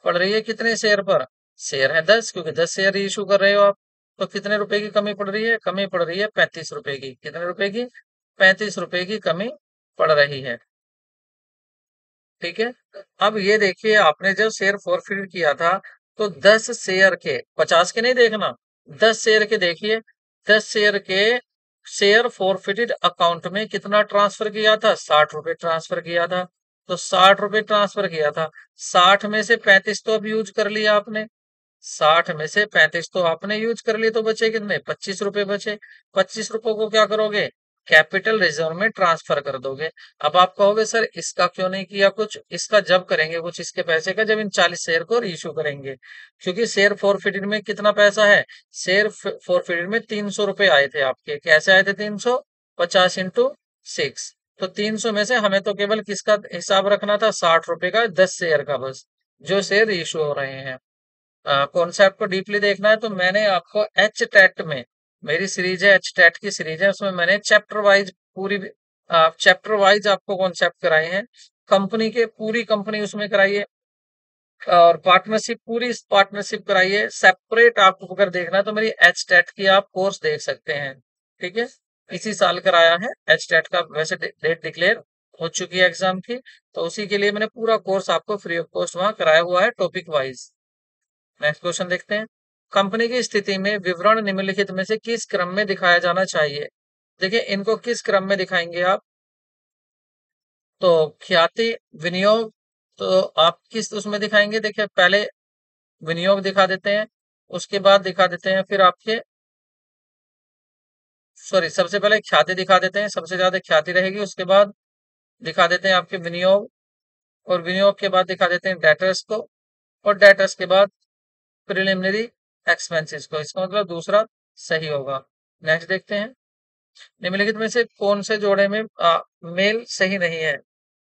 पड़ रही है कितने शेयर पर, शेयर है 10, क्योंकि 10 शेयर इशू कर रहे हो आप। तो कितने रुपए की कमी पड़ रही है, कमी पड़ रही है 35 रुपए की, कितने रुपए की, 35 रुपए की कमी पड़ रही है। ठीक है, अब ये देखिए आपने जब शेयर फॉरफिट किया था तो 10 शेयर के, 50 के नहीं देखना, 10 शेयर के देखिए, 10 शेयर के शेयर फॉरफिटेड अकाउंट में कितना ट्रांसफर किया था, 60 रुपए ट्रांसफर किया था। तो 60 रुपए ट्रांसफर किया था, 60 में से 35 तो अब यूज कर लिया आपने, 60 में से 35 तो आपने यूज कर लिए, तो बचे कितने, 25 रुपए बचे। 25 रुपए को क्या करोगे, कैपिटल रिजर्व में ट्रांसफर कर दोगे। अब आप कहोगे सर इसका क्यों नहीं किया कुछ, इसका जब करेंगे कुछ इसके पैसे का, जब इन 40 शेयर को इशू करेंगे। क्योंकि शेयर फॉरफिटेड में कितना पैसा है, शेयर फॉरफिटेड में 300 रुपए आए थे आपके, कैसे आए थे, 300, 50 × 6। तो 300 में से हमें तो केवल किसका हिसाब रखना था, 60 रुपए का, 10 शेयर का बस, जो शेयर इशू हो रहे हैं। कॉन्सेप्ट को डीपली देखना है तो मैंने आपको एच टेट में, मेरी सीरीज है एच टेट की सीरीज है, उसमें मैंने चैप्टर वाइज पूरी चैप्टर वाइज आपको कॉन्सेप्ट कराए हैं। कंपनी के पूरी कंपनी उसमें कराई है, और पार्टनरशिप पूरी पार्टनरशिप कराई है। सेपरेट आपको अगर देखना है तो मेरी एच टेट की आप कोर्स देख सकते हैं। ठीक है, इसी साल कराया है एच टेट का, वैसे डेट डिक्लेयर हो चुकी है एग्जाम की, तो उसी के लिए मैंने पूरा कोर्स आपको फ्री ऑफ कॉस्ट वहां कराया हुआ है टॉपिक वाइज। नेक्स्ट क्वेश्चन देखते हैं। कंपनी की स्थिति में विवरण निम्नलिखित में से किस क्रम में दिखाया जाना चाहिए? देखिए, इनको किस क्रम में दिखाएंगे आप? तो ख्याति, विनियोग, तो आप किस उसमें दिखाएंगे? देखिए, पहले विनियोग दिखा देते हैं, उसके बाद दिखा देते हैं फिर आपके, सॉरी, सबसे पहले ख्याति दिखा देते हैं, सबसे ज्यादा ख्याति रहेगी, उसके बाद दिखा देते हैं आपके विनियोग, और विनियोग के बाद दिखा देते हैं डेटर्स को, और डेटर्स के बाद प्रिलिमिनरी एक्सपेंसेस को। इसका मतलब दूसरा सही होगा। नेक्स्ट देखते हैं। निम्नलिखित में से कौन से जोड़े में मेल सही नहीं है?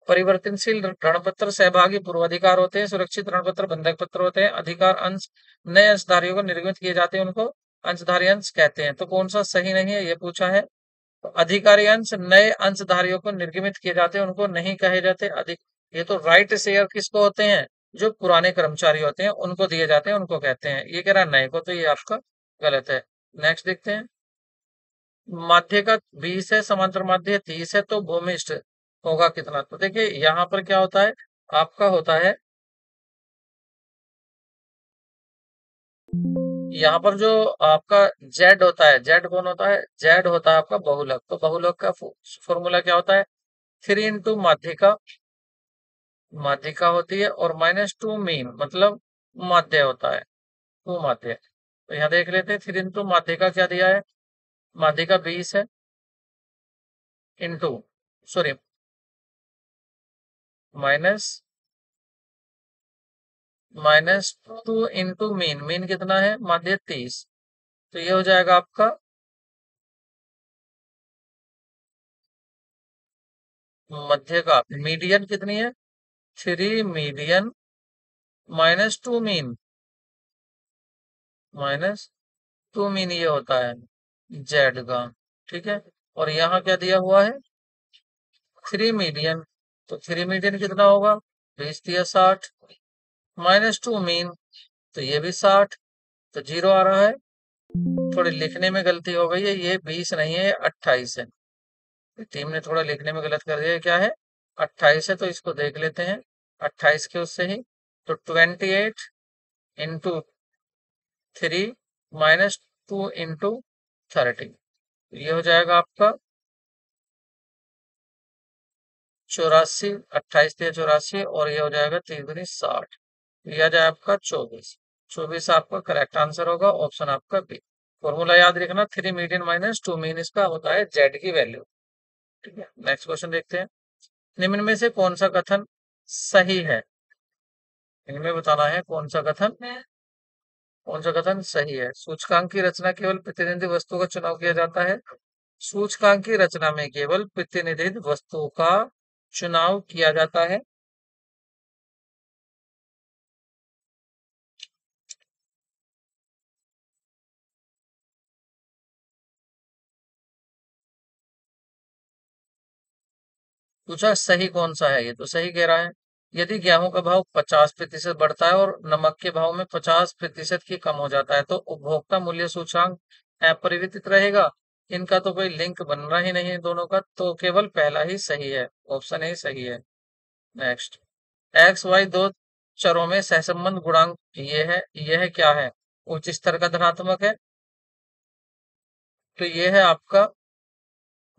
परिवर्तनशील ऋणपत्र सहभागी पूर्वाधिकार होते हैं, सुरक्षित ऋणपत्र बंधक पत्र होते हैं, अधिकार अंश नए अंशधारियों को निर्गमित किए जाते हैं, उनको अंशधारी अंश कहते हैं। तो कौन सा सही नहीं है ये पूछा है। तो अधिकारी अंश नए अंशधारियों को निर्गमित किए जाते हैं, उनको नहीं कहे जाते अधिक। ये तो राइट शेयर किसको होते हैं? जो पुराने कर्मचारी होते हैं उनको दिए जाते हैं, उनको कहते हैं। ये कह रहा है नए को, तो ये आपका गलत है। नेक्स्ट देखते हैं। माध्य का 20 है, समांतर माध्य 30 है, तो भूमिष्ठ होगा कितना? तो देखिए यहाँ पर क्या होता है, आपका होता है यहाँ पर जो आपका जेड होता है, जेड कौन होता है? जेड होता है आपका बहुलक। तो बहुलक का फॉर्मूला क्या होता है? 3 इंटू माध्यिका, माध्यिका होती है, और -2 मीन, मतलब माध्य होता है, टू माध्य। तो यहाँ देख लेते हैं, 3 इंटू माध्यिका क्या दिया है? माध्यिका 20 है, into, sorry, minus -2 into mean, mean कितना है? माध्य 30। तो ये हो जाएगा आपका मध्य का मीडियन कितनी है? 3 मीडियन -2 मीन, -2 मीन ये होता है जेड का। ठीक है, और यहाँ क्या दिया हुआ है? 3 मीडियन। तो 3 मीडियन कितना होगा? 20 या 60, -2 मीन, तो ये भी 60, तो 0 आ रहा है। थोड़ी लिखने में गलती हो गई है, ये 20 नहीं है, ये 28 है। टीम ने थोड़ा लिखने में गलत कर दिया। क्या है? 28 है, तो इसको देख लेते हैं 28 के उससे ही। तो 28 इंटू 3 -2 इंटू 30, ये हो जाएगा आपका 84। 28 या 84, और ये हो जाएगा 3 दूनी 60, ये आ जाए आपका 24। 24 आपका करेक्ट आंसर होगा, ऑप्शन आपका बी। फॉर्मूला याद रखना, 3 मीडियन -2 मीन, इसका होता है जेड की वैल्यू। ठीक है, नेक्स्ट क्वेश्चन देखते हैं। निम्न में से कौन सा कथन सही है? इनमें बताना है कौन सा कथन सही है। सूचकांक की रचना केवल प्रतिनिधि वस्तु का चुनाव किया जाता है। सूचकांक की रचना में केवल प्रतिनिधि वस्तु का चुनाव किया जाता है। पूछा सही कौन सा है, ये तो सही कह रहा है। यदि गेहूं का भाव 50% बढ़ता है और नमक के भाव में 50% की कम हो जाता है, तो उपभोक्ता मूल्य सूचकांक अपरिवर्तित रहेगा। इनका तो कोई लिंक बनना ही नहीं है दोनों का, तो केवल पहला ही सही है, ऑप्शन ही सही है। नेक्स्ट। एक्स वाई दो चरों में सहसंबंध गुणांक यह क्या है? उच्च स्तर का धनात्मक है, तो ये है आपका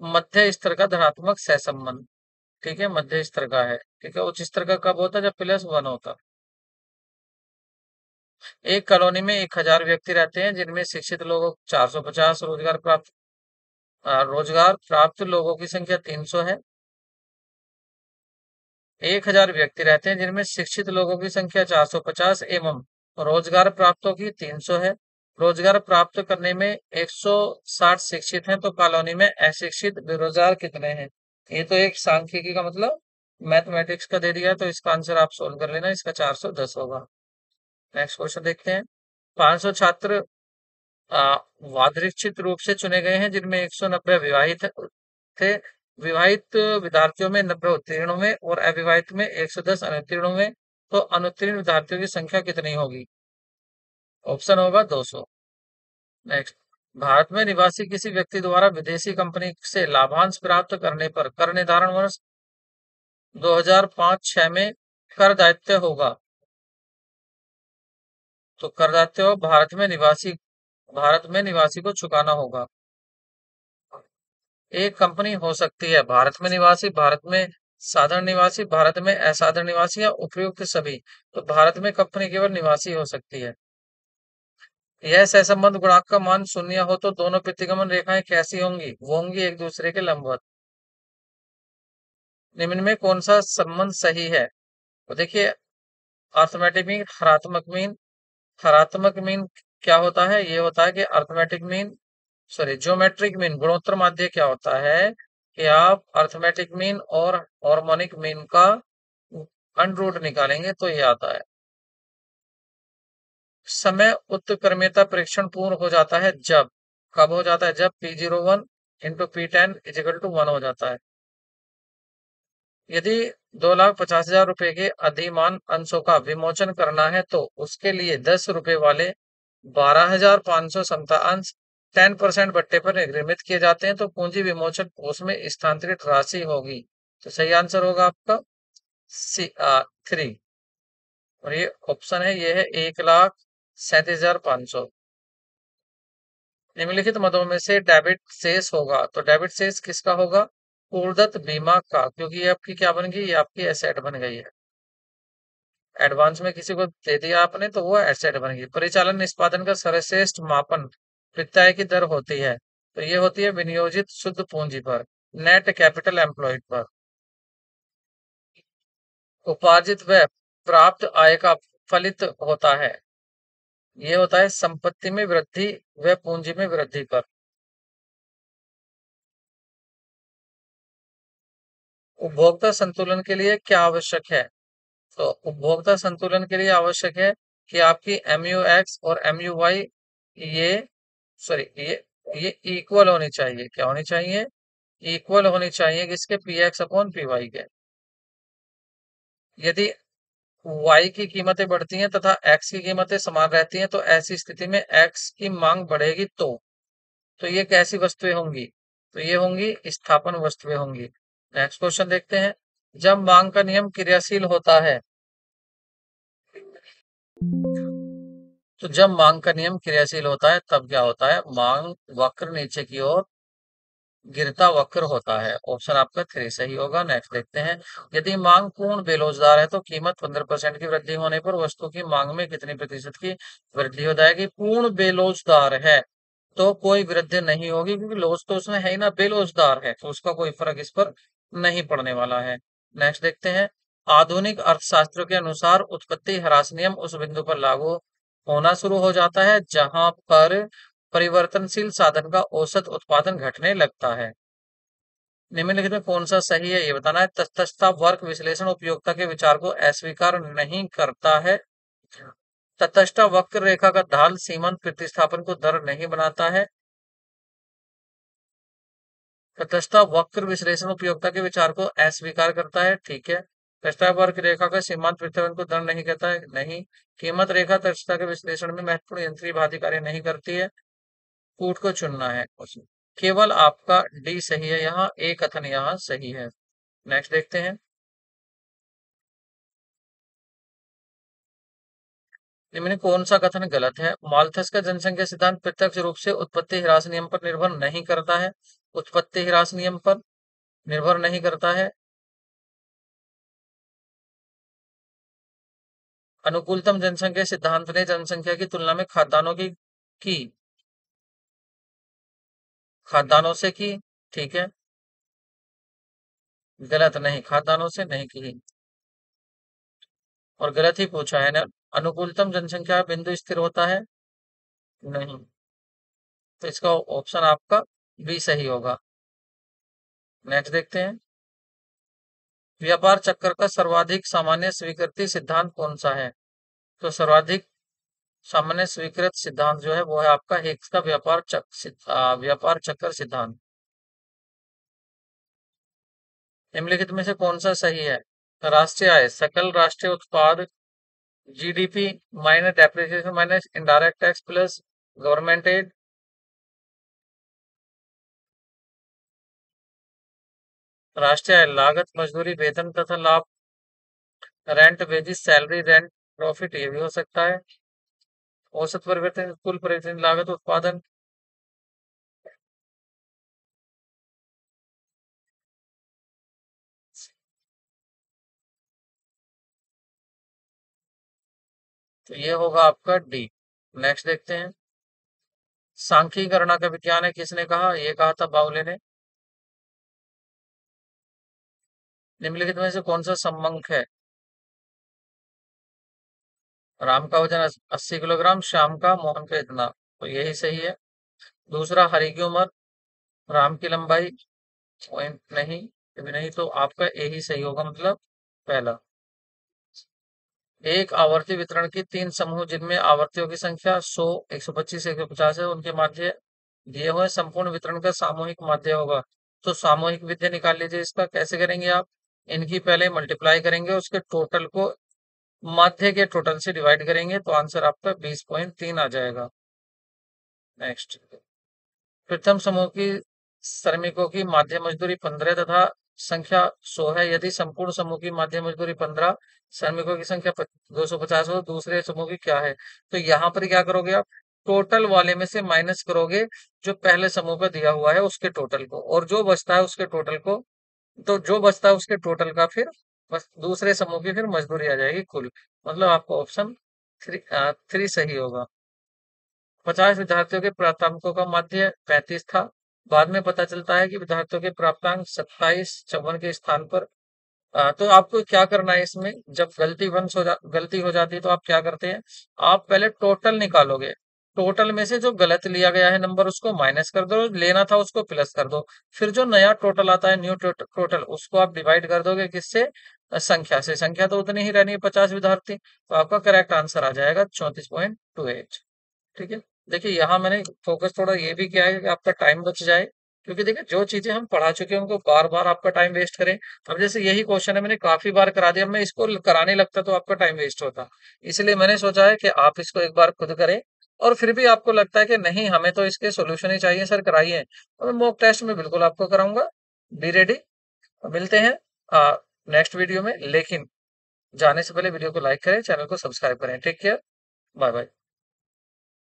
मध्य स्तर का धनात्मक सहसंबंध। ठीक है, मध्य स्तर का है। ठीक है, उच्च स्तर का कब होता है? जब +1 होता। एक कॉलोनी में 1000 व्यक्ति रहते हैं, जिनमें शिक्षित लोगों 450, रोजगार प्राप्त लोगों की संख्या 300 है। 1000 व्यक्ति रहते हैं, जिनमें शिक्षित लोगों की संख्या 450 एवं रोजगार प्राप्तों की 300 है। रोजगार प्राप्त करने में 160 शिक्षित हैं, तो कॉलोनी में अशिक्षित बेरोजगार कितने हैं? ये तो एक सांख्यिकी का मतलब मैथमेटिक्स का दे दिया है, तो इसका आंसर आप सोल्व कर लेना, इसका 410 होगा। नेक्स्ट क्वेश्चन देखते हैं। 500 छात्र आ, यादृच्छिक रूप से चुने गए हैं, जिनमें 190 विवाहित थे। विवाहित विद्यार्थियों में 90 उत्तीर्ण हुए और अविवाहित में 110 अनुत्तीर्ण हुए। तो अनुत्तीर्ण विद्यार्थियों की संख्या कितनी होगी? ऑप्शन होगा 200। नेक्स्ट, भारत में निवासी किसी व्यक्ति द्वारा विदेशी कंपनी से लाभांश प्राप्त करने पर कर निर्धारण वर्ष 2005-6 में कर दायित्व होगा। तो कर दायित्व भारत में निवासी को चुकाना होगा। एक कंपनी हो सकती है भारत में निवासी, भारत में साधारण निवासी, भारत में असाधारण निवासी या उपयुक्त सभी। तो भारत में कंपनी केवल निवासी हो सकती है। यह सहसंबंध गुणांक का मान शून्य हो तो दोनों प्रतिगमन रेखाएं कैसी होंगी? वो होंगी एक दूसरे के लंबवत। निम्न में कौन सा संबंध सही है? तो देखिए, अर्थमेटिक मीन, हरात्मक मीन क्या होता है? ये होता है कि arithmetic mean, sorry, geometric mean, गुणोत्तर माध्य क्या होता है कि आप अर्थमेटिक मीन और हार्मोनिक मीन का अंडर रूट निकालेंगे तो ये आता है। समय उत्क्रम्यता परीक्षण पूर्ण हो जाता है जब, कब हो जाता है? जब P01 into P10 is equal to 1 हो जाता है। यदि 2,50,000 रुपए के अधिमान अंशों का विमोचन करना है तो उसके लिए 10 रुपए वाले 12,500 समता अंश 10% बट्टे पर निर्मित किए जाते हैं, तो पूंजी विमोचन कोष में स्थानांतरित राशि होगी। तो सही आंसर होगा आपका सी 3। और ये ऑप्शन है, ये है 1,37,500। निम्नलिखित मदों में से डेबिट शेष होगा, तो डेबिट शेष किसका होगा? पूर्वदत्त बीमा का, क्योंकि ये आपकी क्या बन गई? ये आपकी एसेट बन गई है। एडवांस में किसी को दे दिया आपने तो वो एसेट बन गई। परिचालन निष्पादन का सर्वश्रेष्ठ मापन प्रत्यय की दर होती है, तो ये होती है विनियोजित शुद्ध पूंजी पर, नेट कैपिटल एम्प्लॉयड पर। उपार्जित व प्राप्त आय का फलित होता है, ये होता है संपत्ति में वृद्धि व पूंजी में वृद्धि पर। उपभोक्ता संतुलन के लिए क्या आवश्यक है? तो उपभोक्ता संतुलन के लिए आवश्यक है कि आपकी MUX और MUY ये, सॉरी, ये इक्वल होनी चाहिए। क्या होनी चाहिए? इक्वल होनी चाहिए किसके? PX अपॉन PY के। यदि Y की कीमतें बढ़ती हैं तथा X की कीमतें समान रहती हैं तो ऐसी स्थिति में X की मांग बढ़ेगी। तो ये कैसी वस्तुएं होंगी? तो ये होंगी स्थापन वस्तुएं होंगी। नेक्स्ट क्वेश्चन देखते हैं। जब मांग का नियम क्रियाशील होता है, तो जब मांग का नियम क्रियाशील होता है तब क्या होता है? मांग वक्र नीचे की ओर गिरता वक्र होता है। ऑप्शन आपका 3 सही होगा। नेक्स्ट देखते हैं। यदि मांग पूर्ण बेरोजगार है तो कीमत 15% की वृद्धि होने पर वस्तु की मांग में कितनी प्रतिशत की वृद्धि हो जाएगी? पूर्ण बेरोजगार है तो कोई वृद्धि नहीं होगी, क्योंकि लोज तो उसमें है ही ना, बेरोजगार है तो उसका कोई फर्क इस पर नहीं पड़ने वाला है। नेक्स्ट देखते हैं। आधुनिक अर्थशास्त्र के अनुसार उत्पत्ति ह्रास नियम उस बिंदु पर लागू होना शुरू हो जाता है जहां पर परिवर्तनशील साधन का औसत उत्पादन घटने लगता है। निम्नलिखित में कौन सा सही है ये बताना है। तटस्थता वर्ग विश्लेषण उपयोगिता के विचार को अस्वीकार नहीं करता है। तटस्थ वक्र रेखा का ढाल सीमांत प्रतिस्थापन को दर नहीं बनाता है। तटस्थ वक्र विश्लेषण उपयोगिता के विचार को अस्वीकार करता है, ठीक है। तटस्थ वक्र रेखा का सीमांत प्रतिस्थापन को दर नहीं करता है, नहीं। कीमत रेखा तटस्थता के विश्लेषण में महत्वपूर्ण यंत्रीय बाध्य कार्य नहीं करती है। कूट को चुनना है। केवल आपका डी सही है, यहाँ ए कथन यहाँ सही है। नेक्स्ट देखते हैं। निम्न कौन सा कथन गलत है? माल्थस का जनसंख्या सिद्धांत प्रत्यक्ष रूप से उत्पत्ति ह्रास नियम पर निर्भर नहीं करता है। उत्पत्ति ह्रास नियम पर निर्भर नहीं करता है। अनुकूलतम जनसंख्या सिद्धांत ने जनसंख्या की तुलना में की खाद्यान्नों से की, ठीक है। गलत, नहीं, खाद्यान्नों से नहीं की, और गलत ही पूछा है ना। अनुकूलतम जनसंख्या बिंदु स्थिर होता है, नहीं। तो इसका ऑप्शन आपका बी सही होगा। नेक्स्ट देखते हैं। व्यापार चक्र का सर्वाधिक सामान्य स्वीकृति सिद्धांत कौन सा है? तो सर्वाधिक सामान्य स्वीकृत सिद्धांत जो है वो है आपका हिग्स का व्यापार चक्र सिद्धांत। निम्नलिखित में से कौन सा सही है? राष्ट्रीय आय सकल राष्ट्रीय उत्पाद, GDP minus depreciation minus indirect tax plus government aid. राष्ट्रीय आय लागत, मजदूरी, वेतन तथा लाभ, rent, wages, salary, rent, profit, ये भी हो सकता है। औसत परिवर्तन, कुल परिवर्तन लागत, उत्पादन। तो ये होगा आपका डी। नेक्स्ट देखते हैं। सांख्यिकी गणना का विज्ञान है, किसने कहा? ये कहा था बाउले ने। निम्नलिखित में से कौन सा समंक है? राम का वजन 80 किलोग्राम, श्याम का, मोहन का इतना, तो यही सही है। दूसरा, हरि की उम्र, राम की लंबाई, पॉइंट नहीं, अभी नहीं, तो आपका ए ही सही होगा, मतलब पहला। एक आवर्ती वितरण की 3 समूह जिनमें आवर्तियों की संख्या 100, 125, 150 है, उनके माध्य दिए हुए संपूर्ण वितरण का सामूहिक माध्य होगा। तो सामूहिक विद्या निकाल लीजिए। इसका कैसे करेंगे आप? इनकी पहले मल्टीप्लाई करेंगे, उसके टोटल को माध्य के टोटल से डिवाइड करेंगे, तो आंसर आपका 20.3 आ जाएगा। नेक्स्ट, प्रथम समूह की श्रमिकों की माध्य मजदूरी 15 तथा संख्या 100 है। यदि संपूर्ण समूह की माध्य मजदूरी 15, श्रमिकों की संख्या 250 हो, दूसरे समूह की क्या है? तो यहाँ पर क्या करोगे आप? टोटल वाले में से माइनस करोगे जो पहले समूह का दिया हुआ है उसके टोटल को, और जो बचता है उसके टोटल को, तो जो बचता है उसके टोटल का फिर बस दूसरे समूह की फिर मजदूरी आ जाएगी कुल। मतलब आपका ऑप्शन थ्री सही होगा। 50 विद्यार्थियों के प्राप्तांकों का माध्य 35 था। बाद में पता चलता है कि विद्यार्थियों के प्राप्तांक 27, 54 के स्थान पर। तो आपको क्या करना है इसमें? जब गलती हो जाती है तो आप क्या करते हैं? आप पहले टोटल निकालोगे। टोटल में से जो गलत लिया गया है नंबर उसको माइनस कर दो, लेना था उसको प्लस कर दो। फिर जो नया टोटल आता है, न्यू टोटल, उसको आप डिवाइड कर दोगे किससे? संख्या से। संख्या तो उतनी ही रहनी है, 50 विद्यार्थी, तो आपका करेक्ट आंसर आ जाएगा 34.28। ठीक है। देखिए यहाँ मैंने फोकस थोड़ा ये भी किया है कि आपका टाइम बच जाए, क्योंकि देखिए जो चीजें हम पढ़ा चुके हैं उनको बार बार आपका टाइम वेस्ट करें। अब जैसे यही क्वेश्चन है, मैंने काफी बार करा दिया, अब मैं इसको कराने लगता तो आपका टाइम वेस्ट होता। इसलिए मैंने सोचा है कि आप इसको एक बार खुद करें, और फिर भी आपको लगता है कि नहीं हमें तो इसके सोल्यूशन ही चाहिए सर, कराइए, तो मैं मॉक टेस्ट में बिल्कुल आपको कराऊंगा। Be ready. मिलते हैं नेक्स्ट वीडियो में, लेकिन जाने से पहले वीडियो को लाइक करें, चैनल को सब्सक्राइब करें। Take care, bye bye.